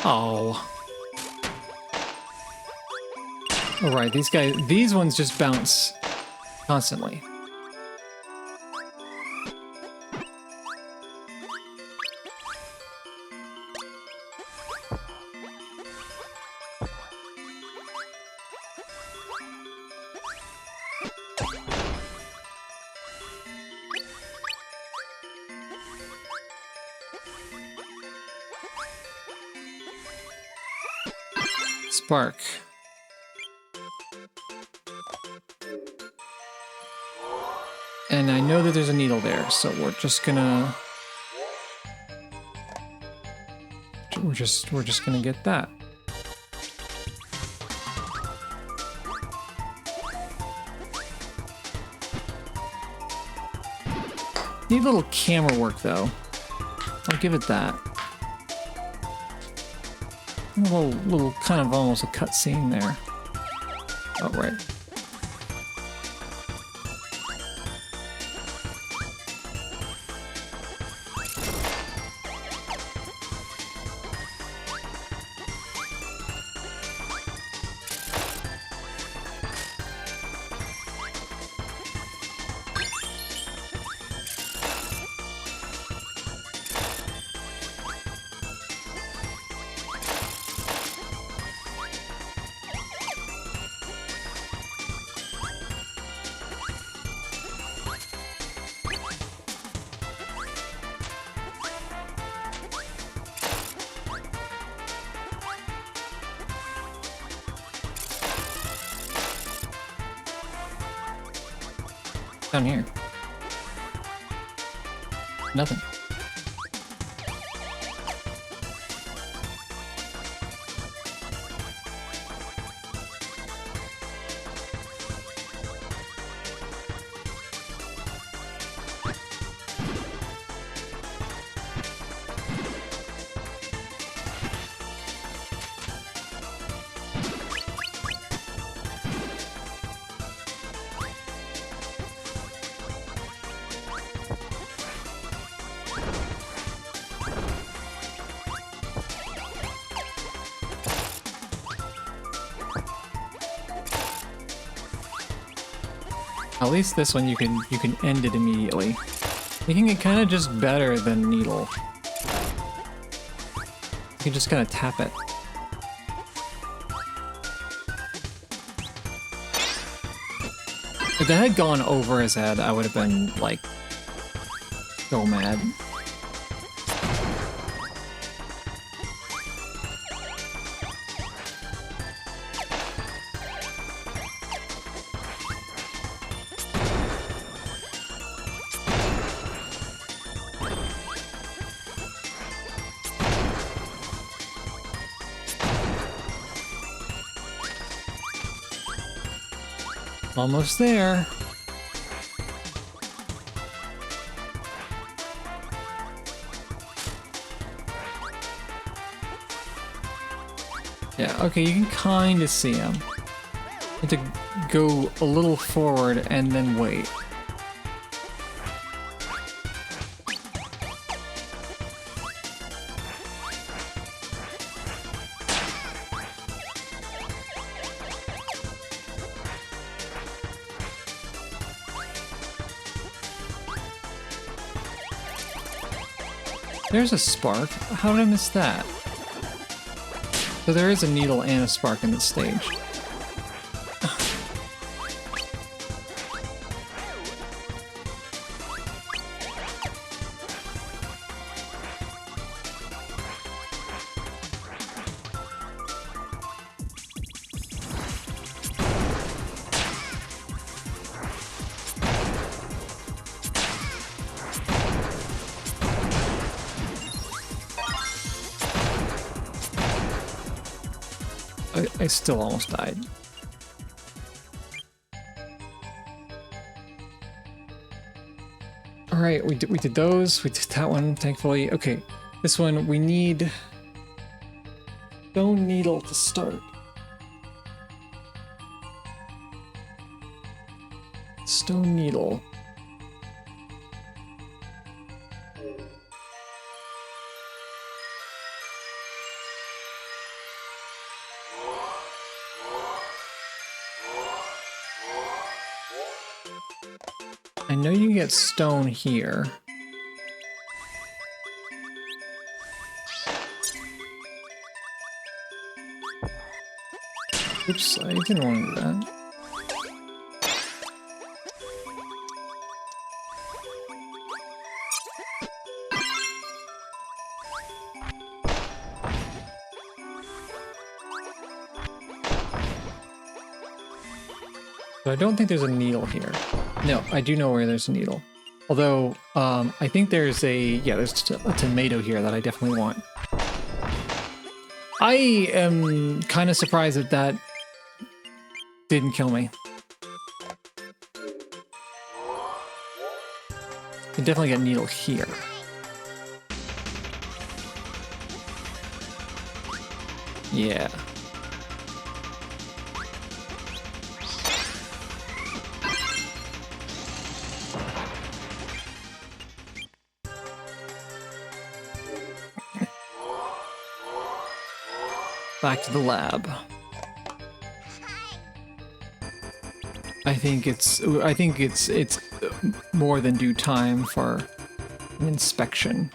Oh. Alright, these ones just bounce constantly. Spark. And I know that there's a Needle there, so we're just gonna get that. Need a little camera work though. I'll give it that. A little kind of almost a cutscene there. Oh, right. Down here. Nothing. At least this one you can end it immediately. Making it kind of just better than Needle. You can just kind of tap it. If that had gone over his head, I would have been like so mad. Almost there. Yeah, okay, you can kind of see him. You have to go a little forward and then wait. There's a spark. How did I miss that? So there is a needle and a spark in this stage. I still almost died. All right, we did those. We did that one, thankfully. Okay, this one we need stone needle to start. Stone needle. I know you can get stone here. Oops, I didn't want to do that. But I don't think there's a needle here. No, I do know where there's a needle. Although, I think there's there's a tomato here that I definitely want. I am kind of surprised that that didn't kill me. Can definitely get a needle here. Yeah. Back to the lab. I think it's more than due time for an inspection.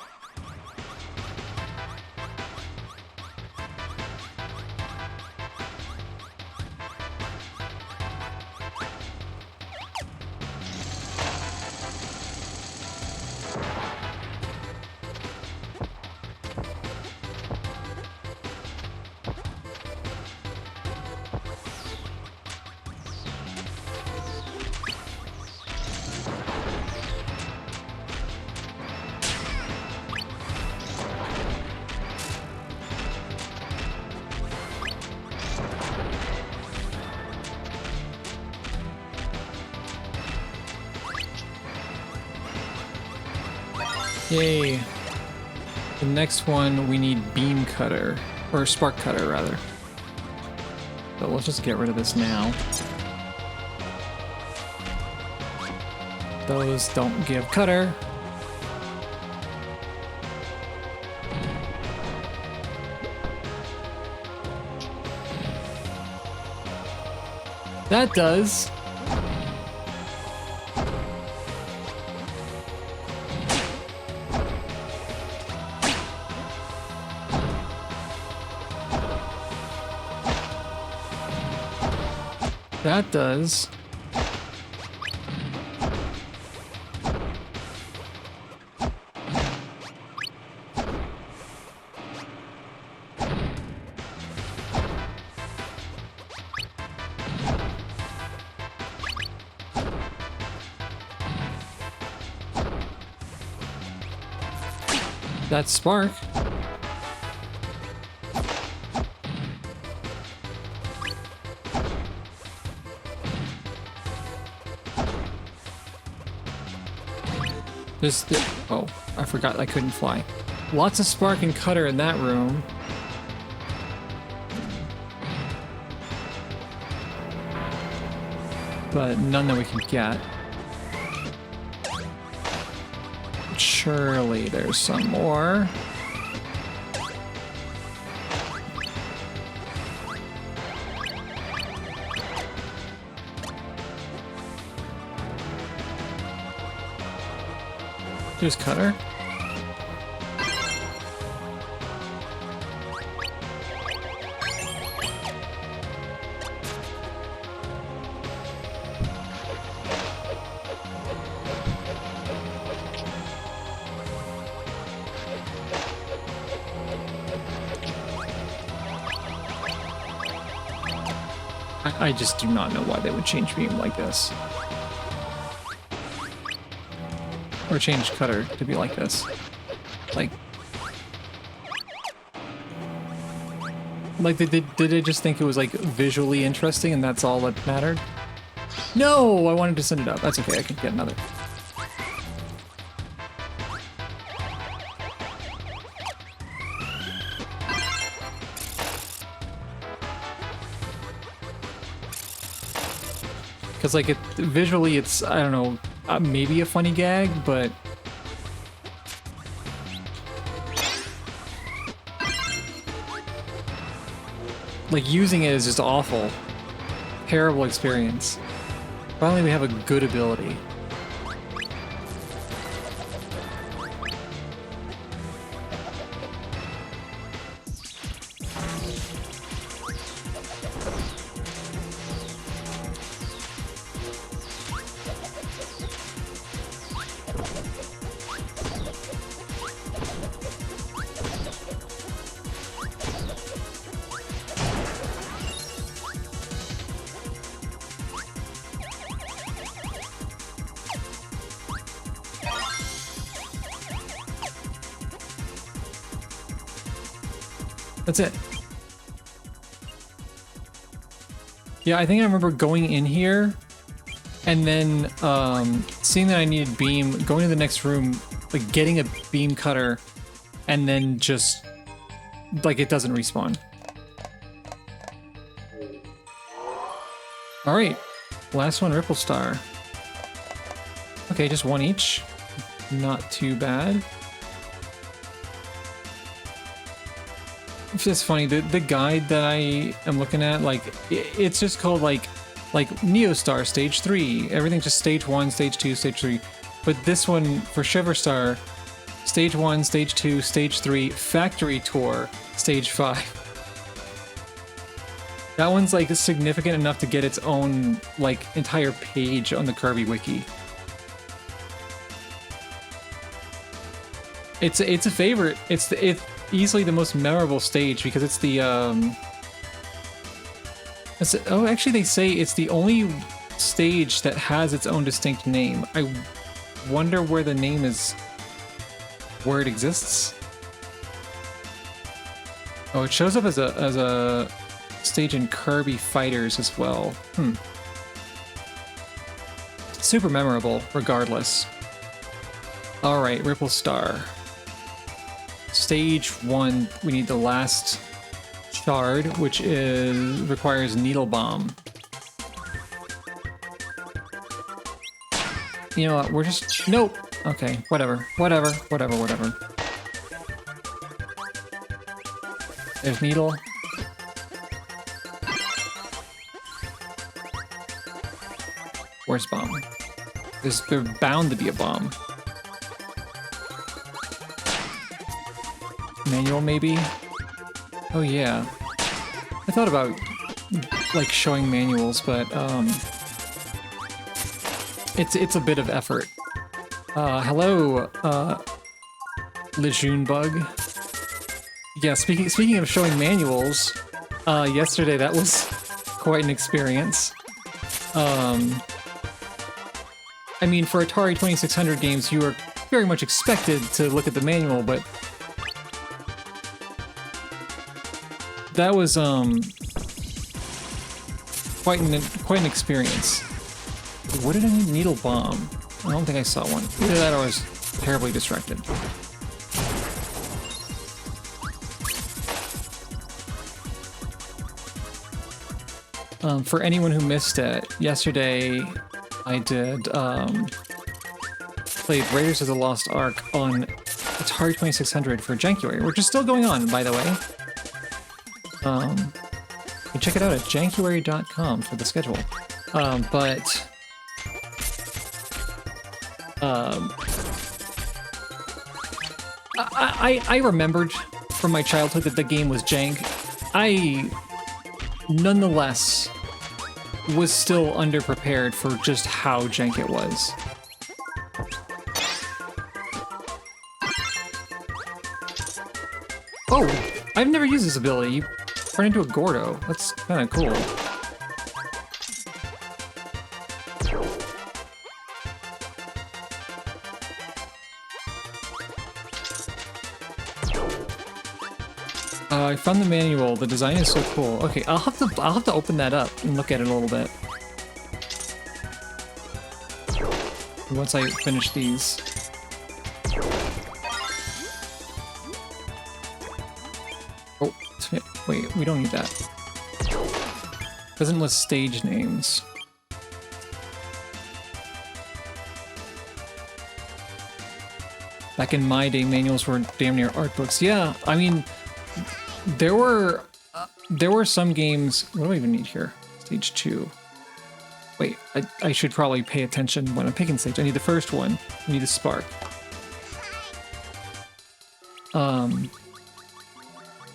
Okay. The next one, we need beam cutter, or spark cutter rather. So let's just get rid of this now. Those don't give cutter. That does. That does. That's spark. Oh, I forgot I couldn't fly. Lots of spark and cutter in that room. But none that we can get. Surely there's some more. There's cutter. I just do not know why they would change beam like this. Or change cutter to be like this. Like did they just think it was like visually interesting and that's all that mattered? No, I wanted to send it up. That's okay, I can get another. Because like visually it's, I don't know, maybe a funny gag, but like using it is just awful. Terrible experience. Finally we have a good ability. That's it. Yeah, I think I remember going in here and then seeing that I needed beam, going to the next room, like getting a beam cutter, and then just like it doesn't respawn. All right, last one, Ripple Star. Okay, just one each. Not too bad. It's just funny, the guide that I am looking at, like, it's just called, like Neo Star Stage 3. Everything's just Stage 1, Stage 2, Stage 3. But this one, for Shiver Star, Stage 1, Stage 2, Stage 3, Factory Tour, Stage 5. That one's, like, significant enough to get its own, like, entire page on the Kirby Wiki. It's a favorite. It's easily the most memorable stage because it's the oh, actually they say it's the only stage that has its own distinct name. I wonder where the name is, where it exists. Oh, it shows up as a stage in Kirby Fighters as well. Super memorable regardless. All right, Ripple Star. Stage 1, we need the last shard, which requires Needle Bomb. You know what, we're just... Nope! Okay, whatever. There's Needle. Where's Bomb? There's bound to be a bomb. Manual, maybe? Oh, yeah. I thought about, like, showing manuals, but, it's a bit of effort. Hello, Lejeune Bug. Yeah, speaking of showing manuals, yesterday that was quite an experience. I mean, for Atari 2600 games, you are very much expected to look at the manual, but that was quite an experience. What did I need? Needle Bomb. I don't think I saw one. Either that or I was terribly distracted. For anyone who missed it, yesterday I did played Raiders of the Lost Ark on Atari 2600 for Jankuary, which is still going on, by the way. You can check it out at jankuary.com for the schedule. I remembered from my childhood that the game was jank. I nonetheless was still underprepared for just how jank it was. Oh, I've never used this ability. You turn into a Gordo. That's kind of cool. I found the manual. The design is so cool. Okay, I'll have to open that up and look at it a little bit once I finish these. Oh, wait, we don't need that. Doesn't list stage names. Back in my day, manuals were damn near art books. Yeah, I mean, there were some games. What do I even need here? Stage 2. Wait, I should probably pay attention when I'm picking stage. I need the first one. I need a spark.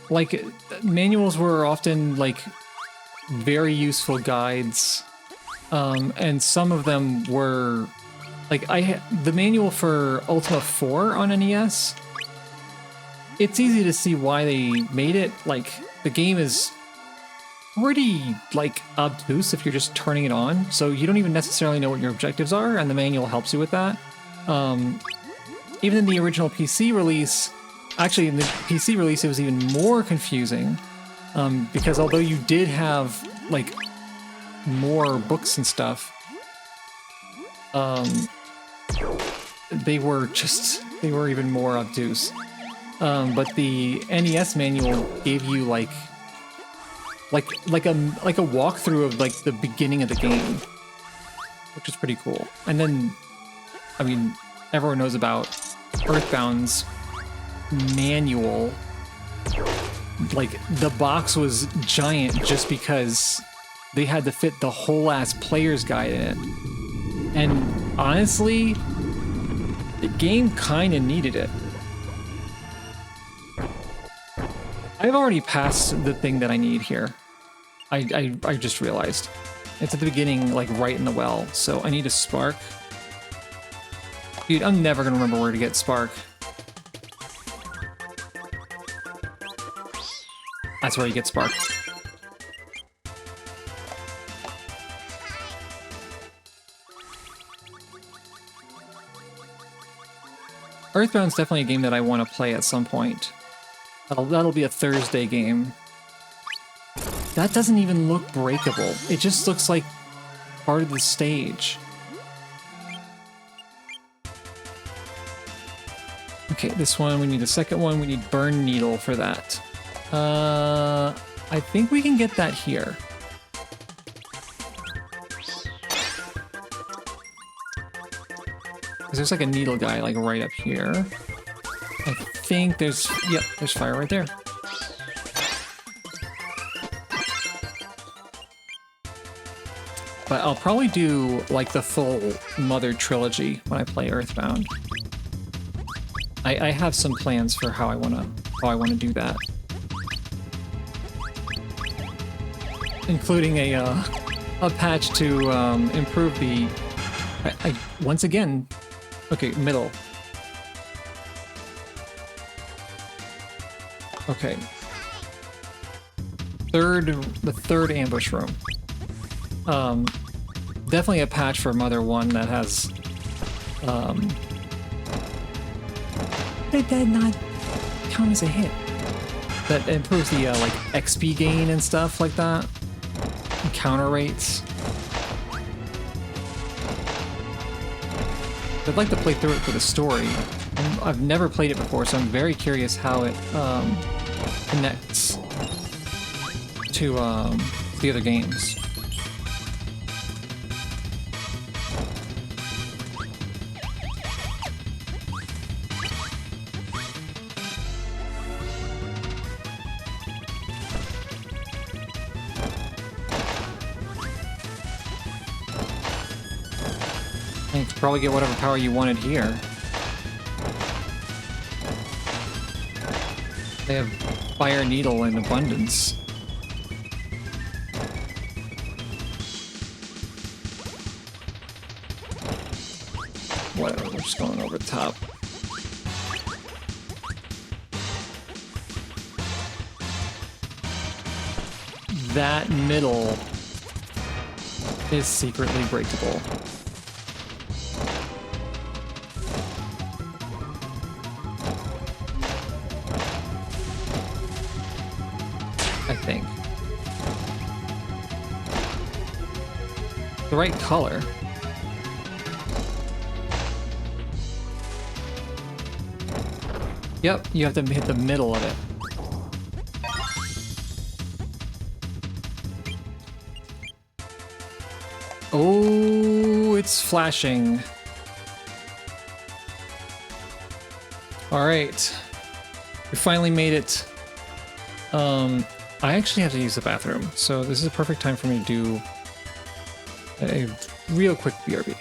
Like, manuals were often, like, very useful guides. And some of them were, like, the manual for Ultima 4 on NES, it's easy to see why they made it. Like, the game is pretty, like, obtuse if you're just turning it on, so you don't even necessarily know what your objectives are, and the manual helps you with that. Even in the original PC release, actually in the PC release it was even more confusing, because although you did have, like, more books and stuff, they were even more obtuse. But the NES manual gave you like a walkthrough of, like, the beginning of the game, which is pretty cool. And then, I mean, everyone knows about Earthbound's manual. Like, the box was giant just because they had to fit the whole ass player's guide in it. And honestly, the game kind of needed it. I've already passed the thing that I need here. I just realized. It's at the beginning, like, right in the well, so I need a spark. Dude, I'm never gonna remember where to get spark. That's where you get spark. Earthbound's definitely a game that I want to play at some point. That'll be a Thursday game. That doesn't even look breakable. It just looks like part of the stage. Okay, this one, we need a second one. We need burn needle for that. I think we can get that here. Because there's like a needle guy like right up here. I think there's, yep, there's fire right there. But I'll probably do like the full Mother trilogy when I play Earthbound. I have some plans for how I wanna do that, including a patch to improve the. Once again, okay, middle. Okay, the third ambush room. Definitely a patch for Mother 1 that has, did that not count as a hit? That improves the, like, XP gain and stuff like that. And counter rates. I'd like to play through it for the story. I've never played it before, so I'm very curious how it, connects to, the other games. You could probably get whatever power you wanted here. They have fire needle in abundance. Whatever, we're just going over the top. That middle is secretly breakable. I think. The right color. Yep, you have to hit the middle of it. Oh, it's flashing. All right, we finally made it. I actually have to use the bathroom, so this is a perfect time for me to do a real quick BRB.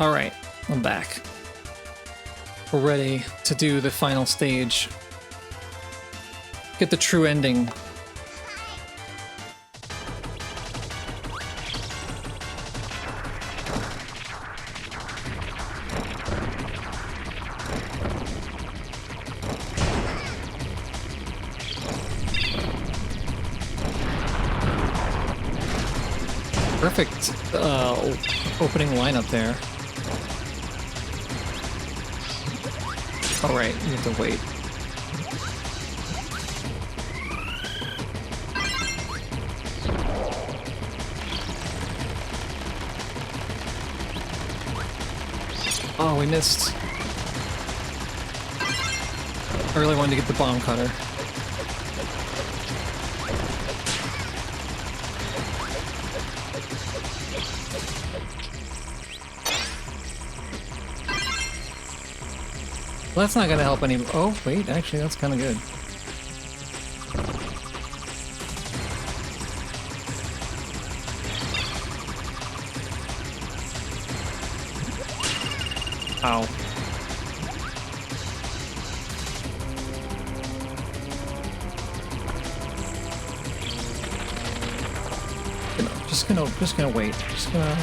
Alright, I'm back. We're ready to do the final stage. Get the true ending. Perfect opening lineup there. All right, you have to wait. Oh, we missed. I really wanted to get the bomb cutter. Well, that's not gonna help any. Oh, wait, actually, that's kind of good. Ow. Just gonna wait. Just gonna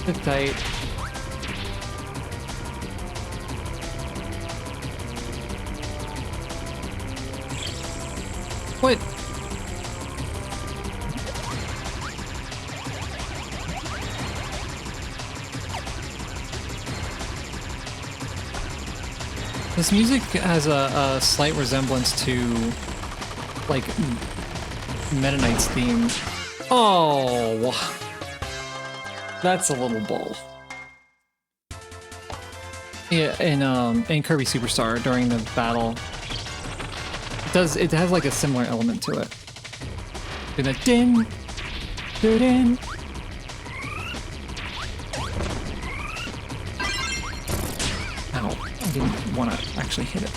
sit tight. What? This music has a slight resemblance to, like, Meta Knight's theme. Oh, that's a little bull. Yeah, in Kirby Superstar during the battle. It has like a similar element to it. And a din, din. Ow! I didn't want to actually hit it.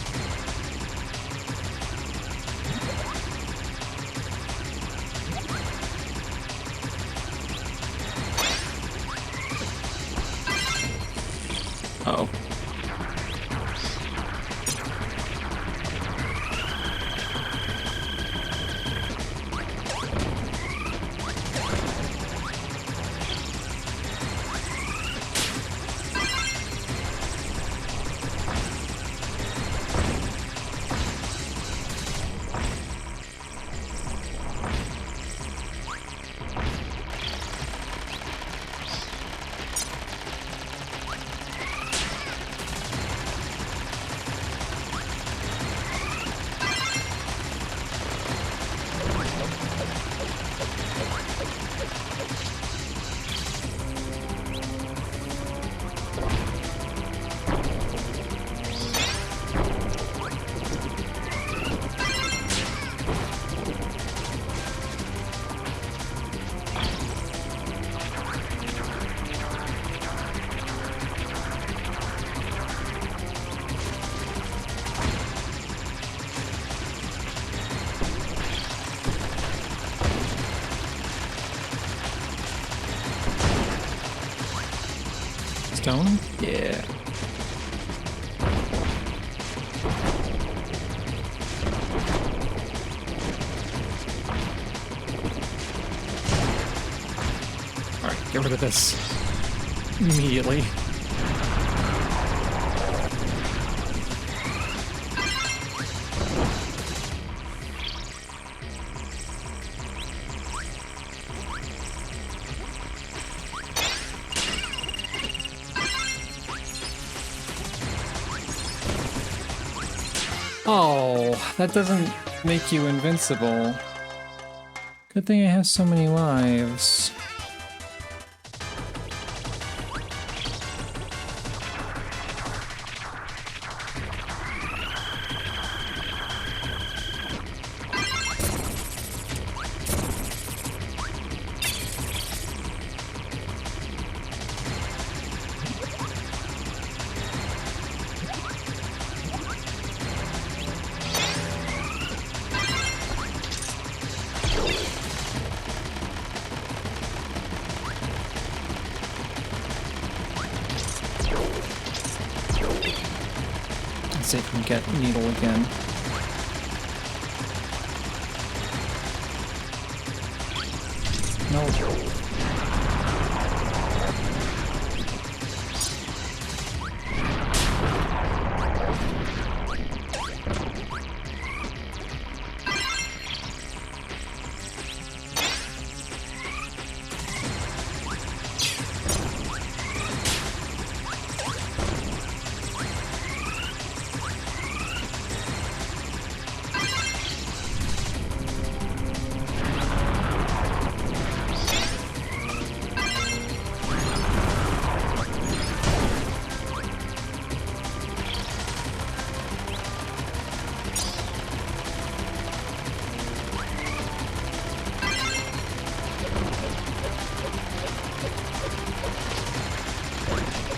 Uh-oh. Stone? Yeah. Alright, get rid of this immediately. Oh, that doesn't make you invincible. Good thing I have so many lives. Let's see if we can get Needle again. No.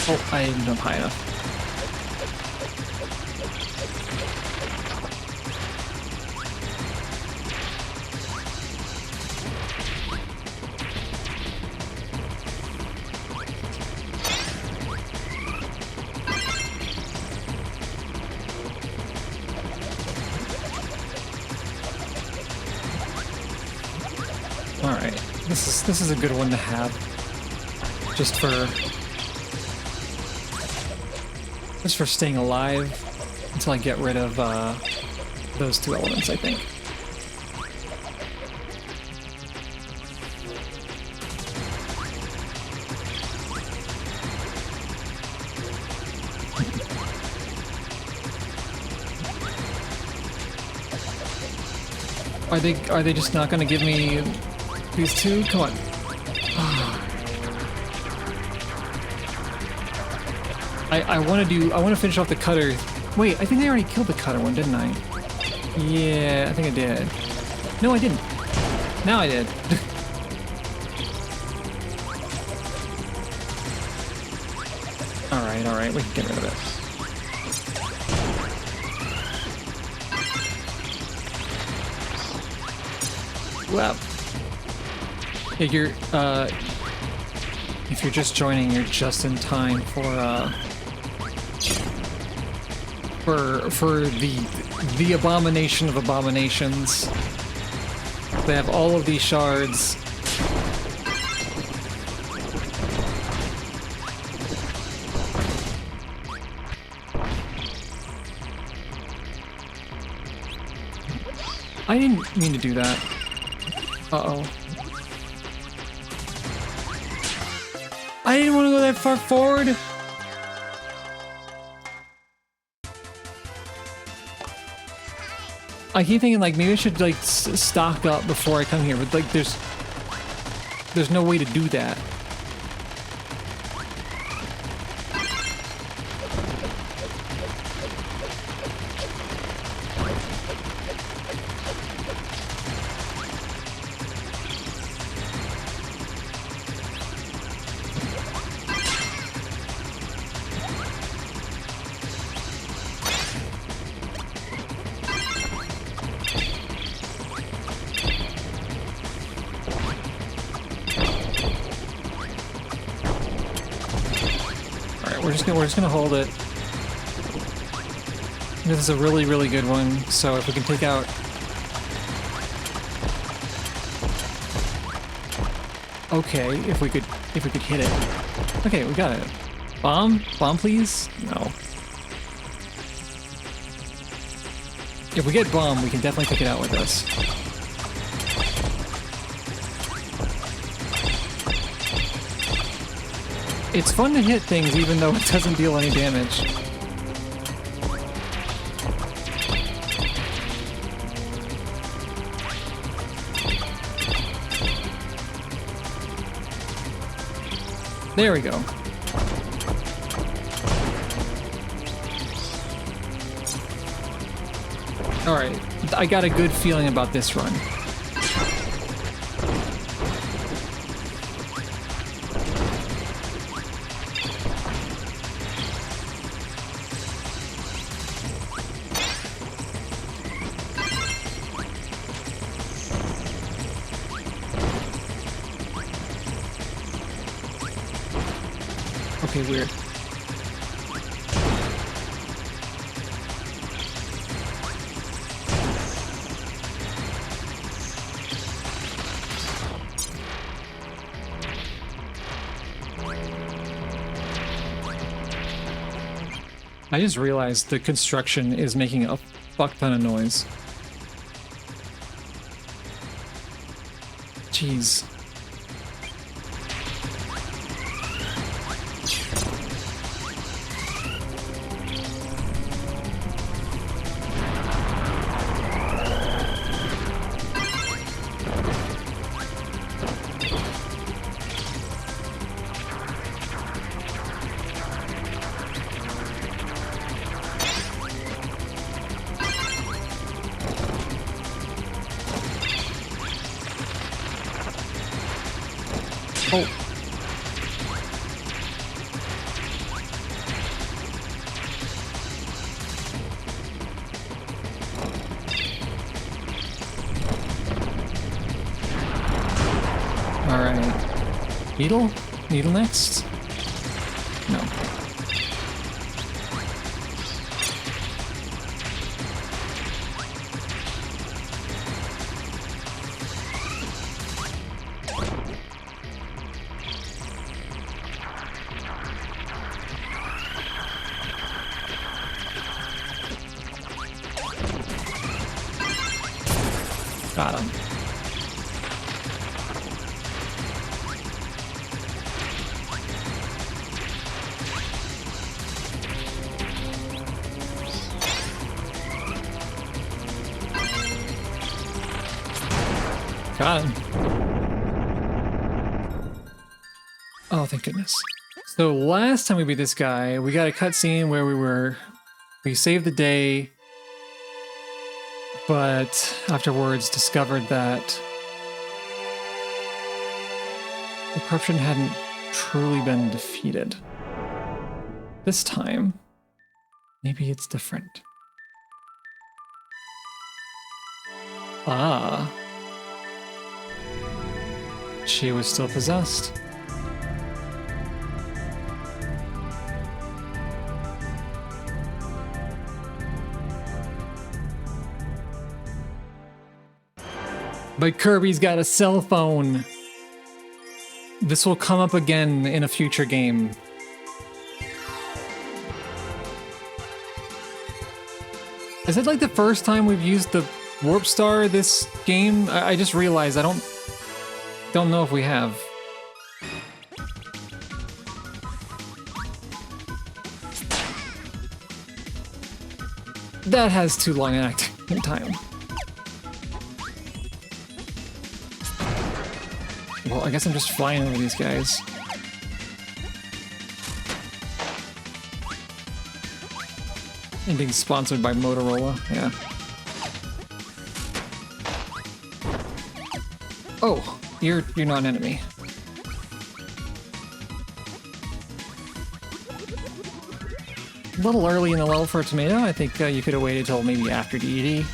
Oh, I didn't jump high enough. All right, this is a good one to have, just for staying alive until I get rid of those two elements, I think. Are they just not going to give me these two? Come on. I want to finish off the cutter. Wait, I think I already killed the cutter one, didn't I? Yeah, I think I did. No, I didn't. Now I did. All right, we can get rid of it. Well, yeah, if you're just joining, you're just in time for the abomination of abominations. They have all of these shards. I didn't mean to do that. Uh-oh. I didn't want to go that far forward. I keep thinking, like, maybe I should, like, stock up before I come here, but, like, there's no way to do that. We're just gonna hold it. This is a really, really good one. So if we can take out, okay, if we could hit it. Okay, we got it. Bomb, please. No. If we get bomb, we can definitely take it out with us. It's fun to hit things even though it doesn't deal any damage. There we go. Alright, I got a good feeling about this run. Okay, weird. I just realized the construction is making a fuck ton of noise. Jeez. Oh. All right. Needle? Needle next? No. Got him. Got him. Oh, thank goodness. So last time we beat this guy, we got a cutscene where we saved the day, but afterwards discovered that the corruption hadn't truly been defeated. This time, maybe it's different. Ah. She was still possessed. But Kirby's got a cell phone. This will come up again in a future game. Is it like the first time we've used the Warp Star this game? I just realized I don't know if we have. That has too long an acting time. Well, I guess I'm just flying over these guys. And being sponsored by Motorola, yeah. Oh, you're not an enemy. A little early in the level for a tomato. I think you could have waited till maybe after DED.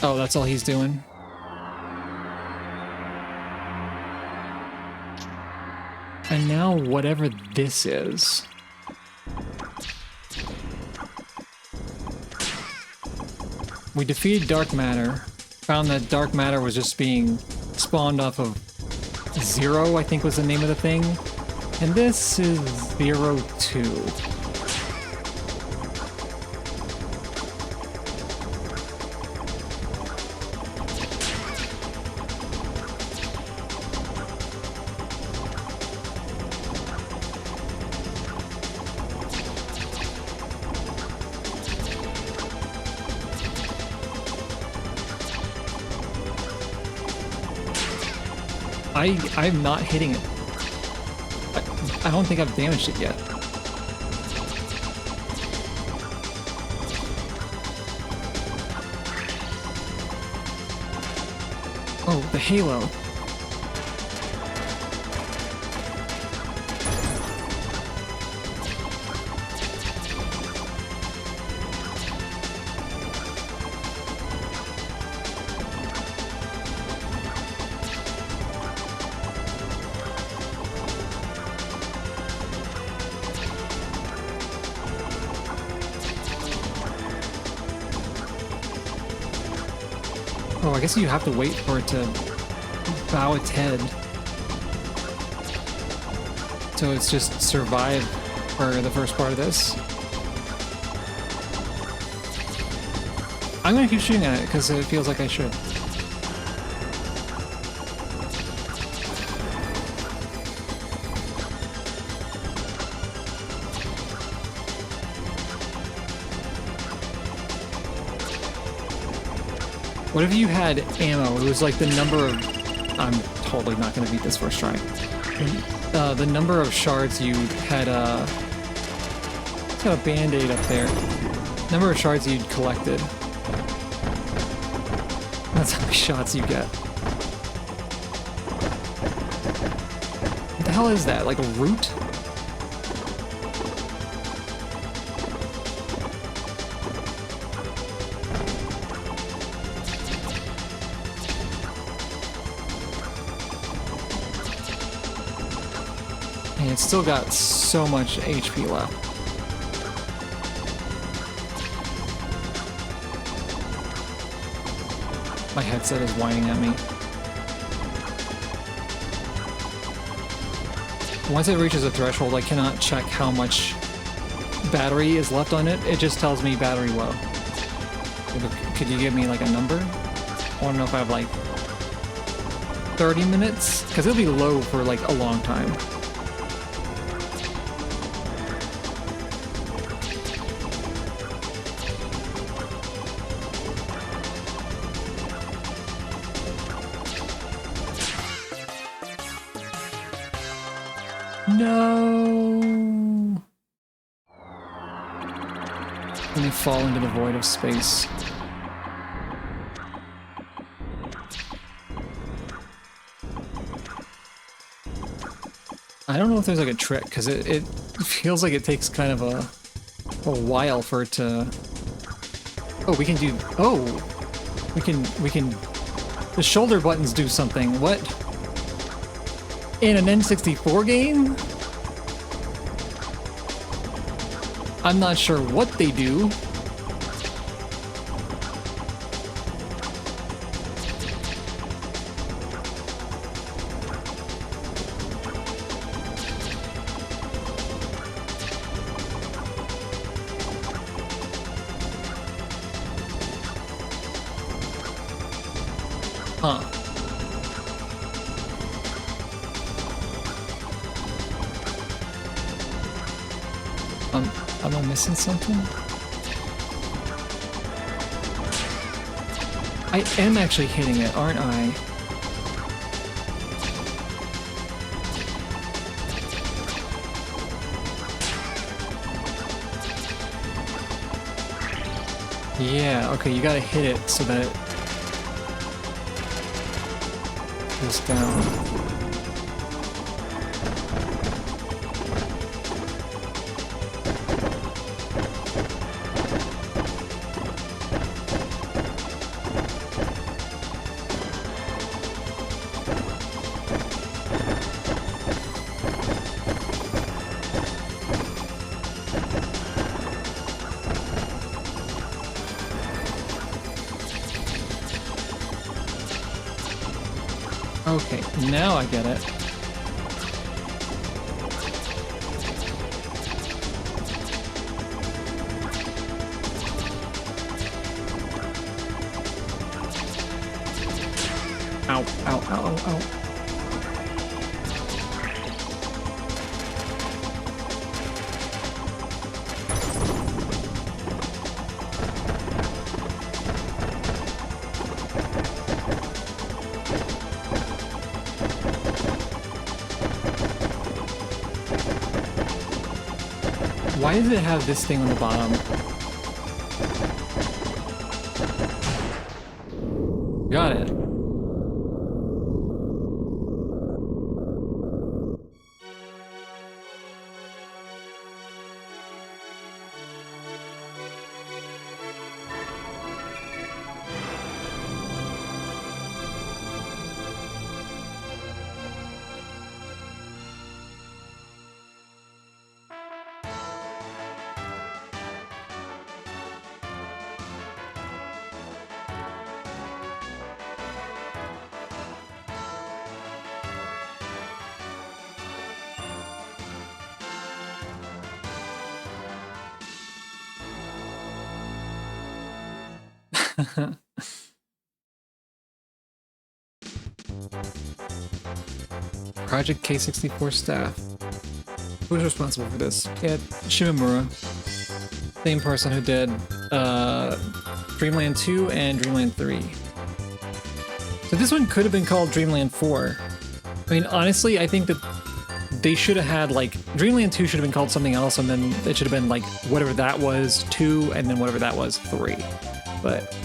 Oh, that's all he's doing. And now whatever this is. We defeated dark matter, found that dark matter was just being spawned off of Zero, I think was the name of the thing. And this is 02. I'm not hitting it. I don't think I've damaged it yet. Oh, the halo. Oh, I guess you have to wait for it to bow its head. So it's just survive for the first part of this. I'm gonna keep shooting at it because it feels like I should. What if you had ammo? It was like the number of... I'm totally not gonna beat this first try. The number of shards you had, it's got a band-aid up there. Number of shards you'd collected. That's how many shots you get. What the hell is that? Like a root? And it's still got so much HP left. My headset is whining at me. Once it reaches a threshold, I cannot check how much battery is left on it. It just tells me battery low. Could you give me like a number? I want to know if I have like 30 minutes? Because it'll be low for like a long time. No! And they fall into the void of space. I don't know if there's like a trick, because it feels like it takes kind of a while for it to... Oh, we can do... Oh! We can... The shoulder buttons do something. What? In an N64 game? I'm not sure what they do. Huh. Am I missing something? I am actually hitting it, aren't I? Yeah, okay, you gotta hit it so that it goes down. Okay, now I get it. Ow, ow, ow, ow, ow. Why does it have this thing on the bottom? Got it. Project K64 staff. Who's responsible for this? Yeah, Shimamura. Same person who did Dreamland 2 and Dreamland 3. So this one could have been called Dreamland 4. I mean, honestly, I think that they should have had, like, Dreamland 2 should have been called something else, and then it should have been, like, whatever that was, 2, and then whatever that was, 3. But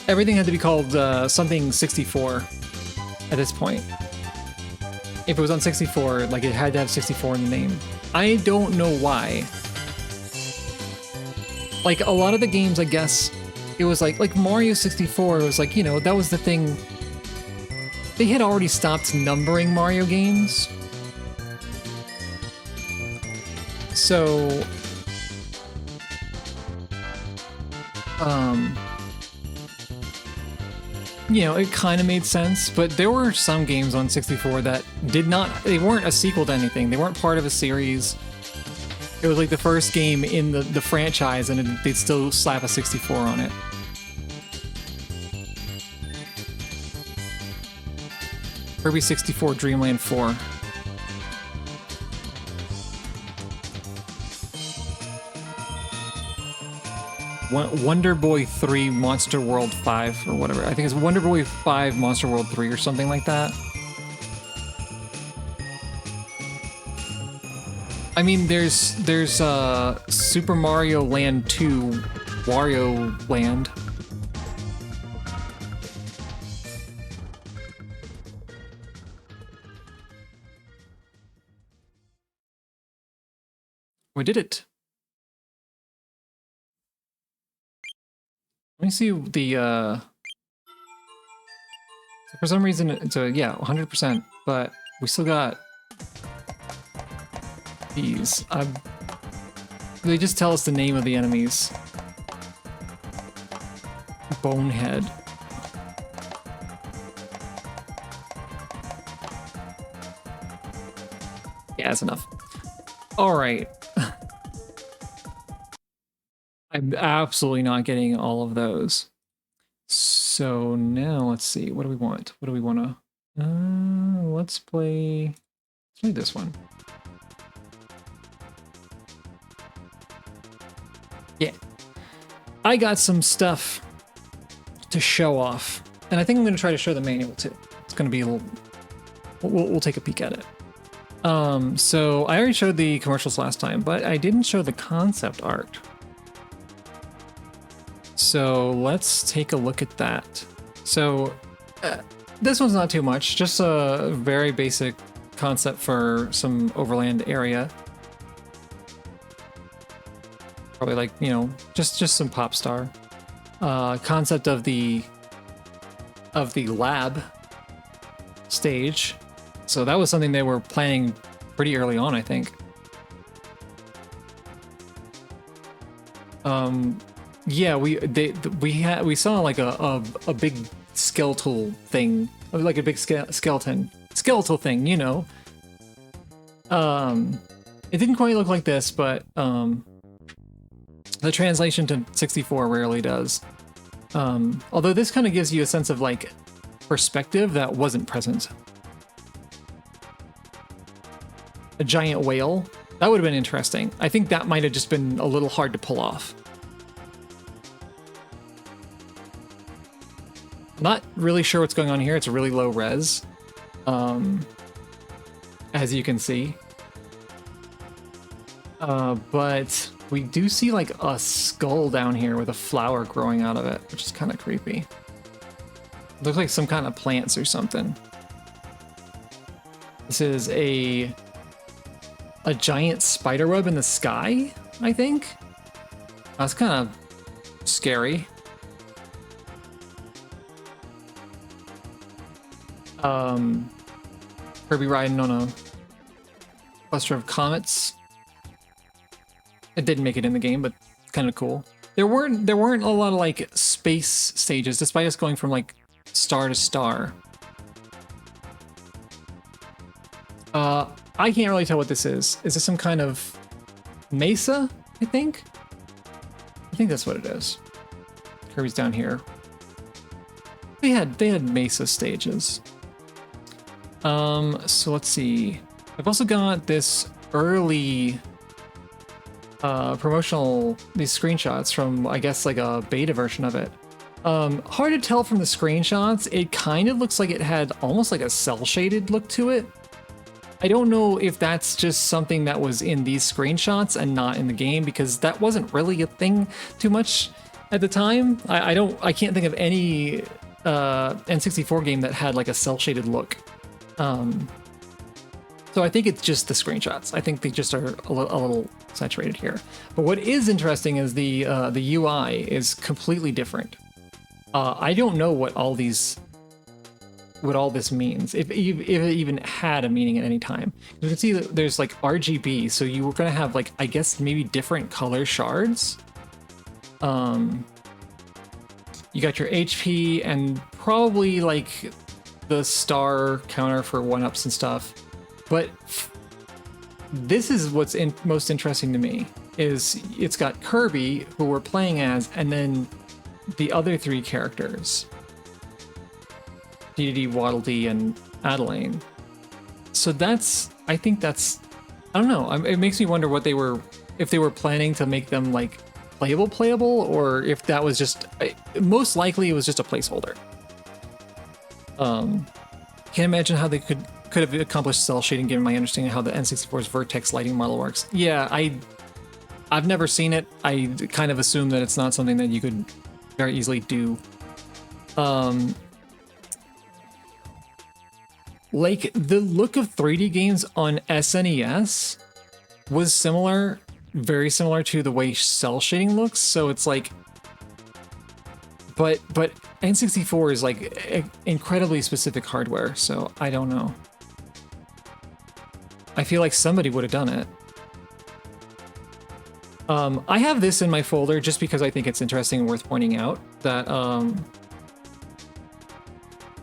everything had to be called something 64 at this point. If it was on 64, like, it had to have 64 in the name. I don't know why. Like, a lot of the games, I guess, it was like Mario 64, it was like, you know, that was the thing. They had already stopped numbering Mario games. So, you know, it kind of made sense, but there were some games on 64 that they weren't a sequel to anything. They weren't part of a series. It was like the first game in the franchise, and they'd still slap a 64 on it. Kirby 64 Dreamland 4. Wonder Boy 3 Monster World 5 or whatever. I think it's Wonder Boy 5 Monster World 3 or something like that. I mean, there's Super Mario Land 2 Wario Land. We did it. Let me see the, for some reason it's a, yeah, 100%, but we still got these. They just tell us the name of the enemies. Bonehead. Yeah, that's enough. All right. I'm absolutely not getting all of those. So now let's see. What do we want? What do we want to? Let's play this one. Yeah, I got some stuff to show off, and I think I'm going to try to show the manual too. It's going to be a little. We'll take a peek at it. So I already showed the commercials last time, but I didn't show the concept art. So let's take a look at that. So this one's not too much, just a very basic concept for some overland area. Probably like, you know, just some pop star. Concept of the lab stage. So that was something they were planning pretty early on, I think. Yeah, we saw like a big skeletal thing, like a big skeletal thing, you know. It didn't quite look like this, but the translation to 64 rarely does. Although this kind of gives you a sense of like perspective that wasn't present. A giant whale, that would have been interesting. I think that might have just been a little hard to pull off. Not really sure what's going on here. It's really low res, as you can see. But we do see like a skull down here with a flower growing out of it, which is kind of creepy. Looks like some kind of plants or something. This is a giant spider web in the sky, I think. That's kind of scary. Kirby riding on a cluster of comets. It didn't make it in the game, but kind of cool. There weren't a lot of like space stages, despite us going from like star to star. I can't really tell what this is. Is this some kind of mesa? I think that's what it is. Kirby's down here. They had mesa stages. So let's see. I've also got this early promotional, these screenshots from, I guess, like a beta version of it. Hard to tell from the screenshots. It kind of looks like it had almost like a cell shaded look to it. I don't know if that's just something that was in these screenshots and not in the game, because that wasn't really a thing too much at the time. I can't think of any N64 game that had like a cell shaded look. So I think it's just the screenshots. I think they just are a little saturated here. But what is interesting is the UI is completely different. I don't know what all this means, if it even had a meaning at any time. You can see that there's like RGB, so you were gonna have like, I guess maybe different color shards. You got your HP and probably like the star counter for 1-ups and stuff. But this is what's most interesting to me, is it's got Kirby, who we're playing as, and then the other 3 characters, DDD, Waddle Dee, and Adelaine. So I think that's, I don't know. It makes me wonder if they were planning to make them like playable, or if that was just, most likely it was just a placeholder. Can't imagine how they could have accomplished cell shading, given my understanding of how the N64's vertex lighting model works. Yeah, I've never seen it. I kind of assume that it's not something that you could very easily do. Like, the look of 3D games on SNES was similar, very similar to the way cell shading looks, so it's like, but N64 is like incredibly specific hardware, so I don't know. I feel like somebody would have done it. I have this in my folder just because I think it's interesting and worth pointing out that,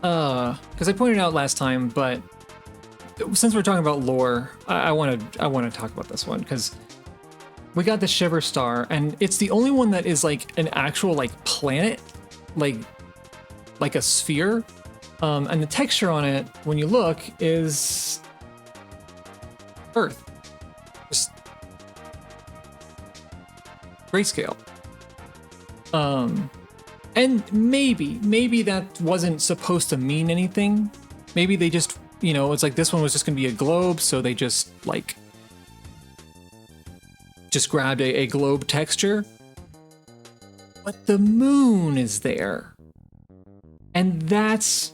because I pointed out last time, but since we're talking about lore, I want to talk about this one, because we got the Shiver Star, and it's the only one that is like an actual like planet, like a sphere, and the texture on it, when you look, is Earth, just grayscale. And maybe that wasn't supposed to mean anything. Maybe they just, it's like this one was just gonna be a globe, so they just grabbed a globe texture. But the moon is there. And that's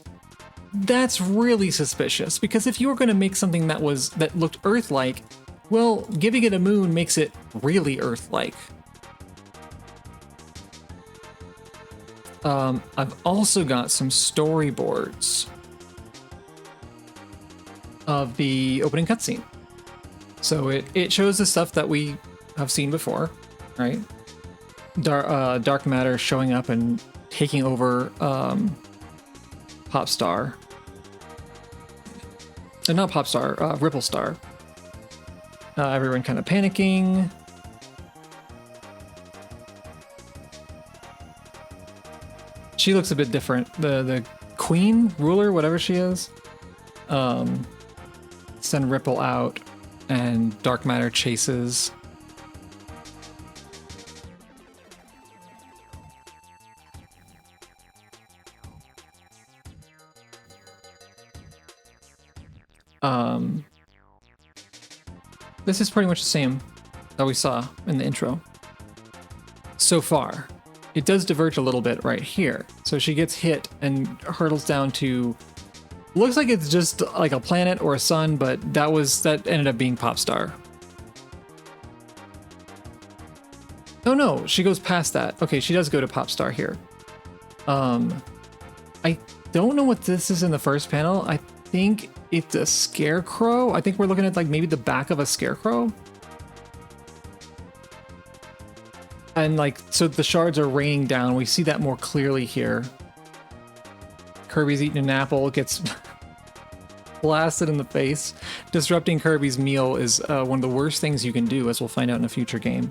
really suspicious, because if you were gonna make something that looked Earth-like, well, giving it a moon makes it really Earth-like. I've also got some storyboards of the opening cutscene. So it shows the stuff that we have seen before, right? Dark matter showing up and taking over Popstar. Not Popstar, Ripple Star. Everyone kind of panicking. She looks a bit different. The queen, ruler, whatever she is. Send Ripple out, and dark matter chases. This is pretty much the same that we saw in the intro so far. It does diverge a little bit right here. So she gets hit and hurtles down to, looks like it's just like a planet or a sun, but that ended up being Popstar. Oh no, she goes past that. Okay, she does go to Popstar here. I don't know what this is in the first panel. I think it's a scarecrow. I think we're looking at like maybe the back of a scarecrow. And like, so the shards are raining down. We see that more clearly here. Kirby's eating an apple, gets blasted in the face. Disrupting Kirby's meal is one of the worst things you can do, as we'll find out in a future game.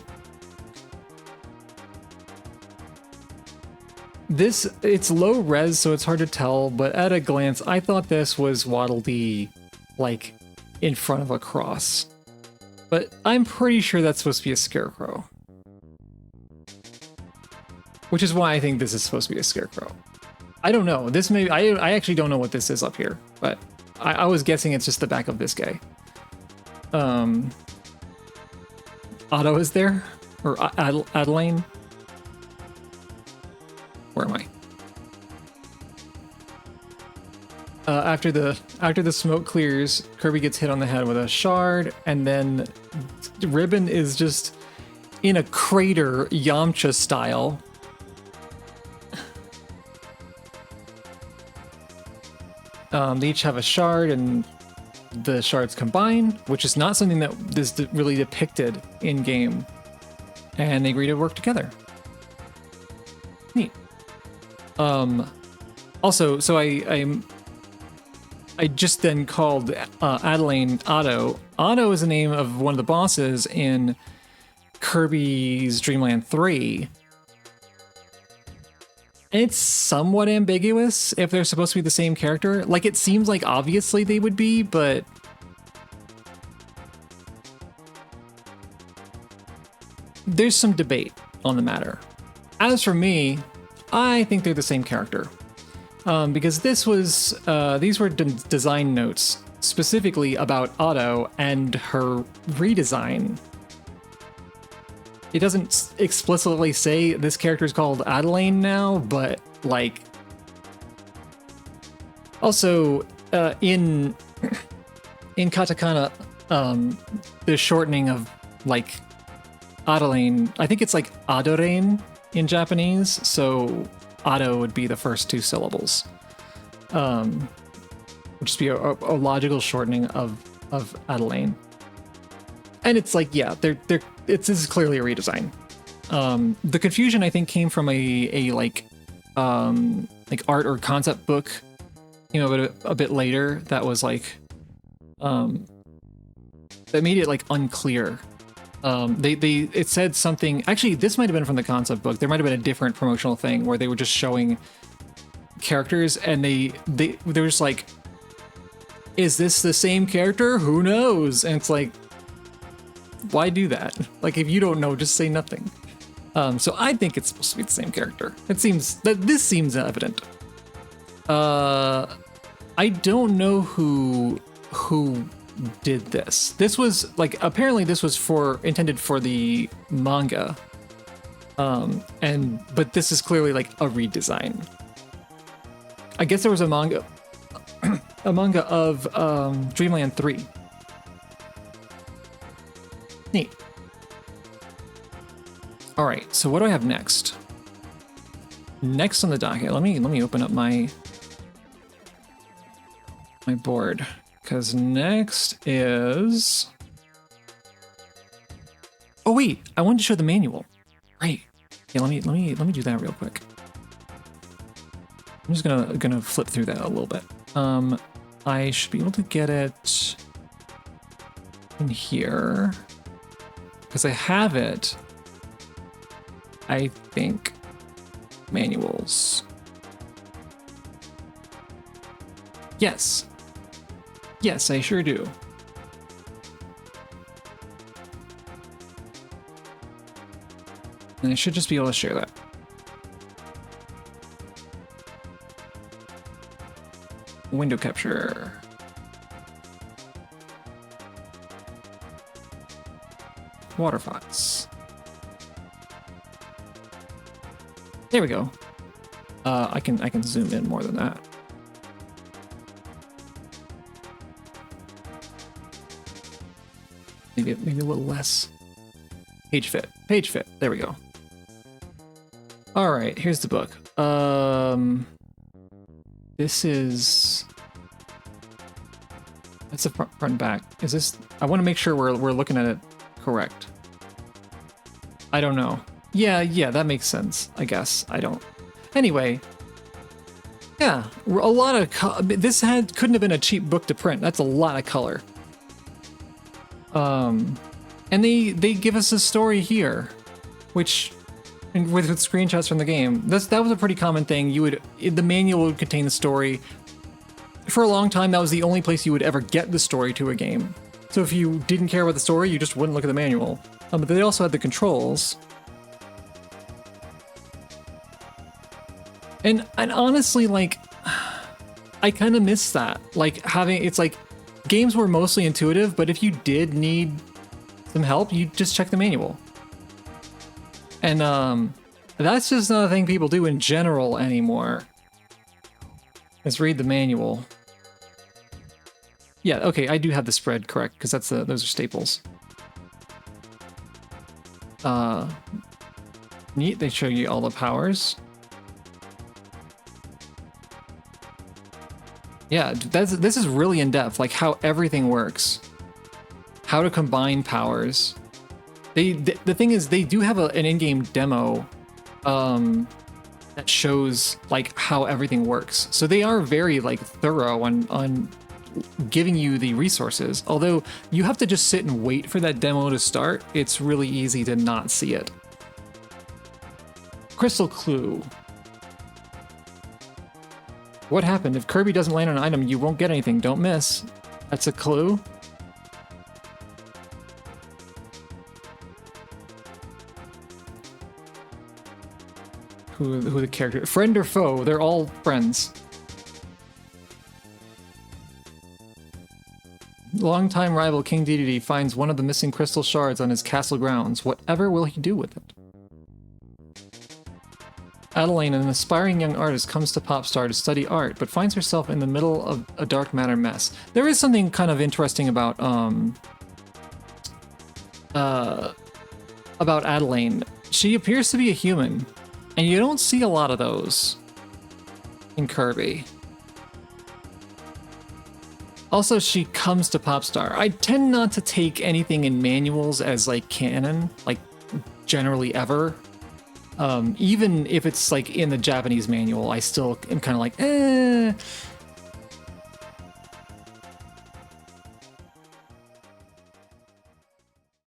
It's low res, so it's hard to tell, but at a glance, I thought this was Waddle Dee, like, in front of a cross. But I'm pretty sure that's supposed to be a scarecrow. Which is why I think this is supposed to be a scarecrow. I don't know. This may I actually don't know what this is up here, but I was guessing it's just the back of this guy. Otto is there? Or Adeline? Where am I? After the smoke clears, Kirby gets hit on the head with a shard, and then Ribbon is just in a crater, Yamcha style. They each have a shard, and the shards combine, which is not something that is really depicted in game. And they agree to work together. Neat. Also, so I just then called Adeline Otto. Otto is the name of one of the bosses in Kirby's Dream Land 3. It's somewhat ambiguous if they're supposed to be the same character. Like, it seems like obviously they would be, but there's some debate on the matter. As for me, I think they're the same character. Because these were design notes specifically about Otto and her redesign. It doesn't explicitly say this character is called Adeline now, but like, also in katakana, the shortening of like Adeline, I think it's like Adorain in Japanese, so Otto would be the first two syllables. Would just be a logical shortening of Adeline. And it's like, yeah, this is clearly a redesign. The confusion, I think, came from a like art or concept book, you know, but a bit later that was like that made it like unclear. It said something. Actually, this might have been from the concept book. There might have been a different promotional thing where they were just showing characters, and they were just like, "Is this the same character? Who knows?" And it's like, why do that? Like, if you don't know, just say nothing. So I think it's supposed to be the same character. This seems evident. I don't know who did this. This was like, apparently this was intended for the manga. But this is clearly like a redesign. I guess there was a manga of Dreamland 3. Neat. All right, so what do I have next? Next on the docket, let me open up my board, because next is, oh wait, I wanted to show the manual. Right. Yeah, let me do that real quick. I'm just gonna flip through that a little bit. I should be able to get it in here because I have it. I think manuals. Yes. Yes, I sure do. And I should just be able to share that. Window capture. Water files. There we go. I can zoom in more than that. Maybe a little less. Page fit. Page fit. There we go. All right, here's the book. This is. That's the front and back. Is this? I want to make sure we're looking at it correct. I don't know. Yeah, that makes sense. I guess I don't. Anyway. Yeah, a lot of this couldn't have been a cheap book to print. That's a lot of color. And they give us a story here, which and with screenshots from the game. That was a pretty common thing. The manual would contain the story. For a long time, that was the only place you would ever get the story to a game. So if you didn't care about the story, you just wouldn't look at the manual. But they also had the controls. And honestly, like, I kind of miss that. Like, it's like, games were mostly intuitive, but if you did need some help, you just check the manual. And that's just not a thing people do in general anymore. Let's read the manual. Yeah, okay, I do have the spread correct, because those are staples. Neat, they show you all the powers. Yeah, this is really in-depth, like how everything works. How to combine powers. The thing is, they do have an in-game demo that shows like how everything works. So they are very like thorough on giving you the resources. Although you have to just sit and wait for that demo to start, it's really easy to not see it. Crystal clue. What happened? If Kirby doesn't land on an item, you won't get anything. Don't miss. That's a clue. Who the character? Friend or foe? They're all friends. Longtime rival King Dedede finds one of the missing crystal shards on his castle grounds. Whatever will he do with it? Adelaine, an aspiring young artist, comes to Popstar to study art, but finds herself in the middle of a dark matter mess. There is something kind of interesting about Adelaine. She appears to be a human, and you don't see a lot of those in Kirby. Also, she comes to Popstar. I tend not to take anything in manuals as like canon, like generally ever. Even if it's like in the Japanese manual, I still am kind of like,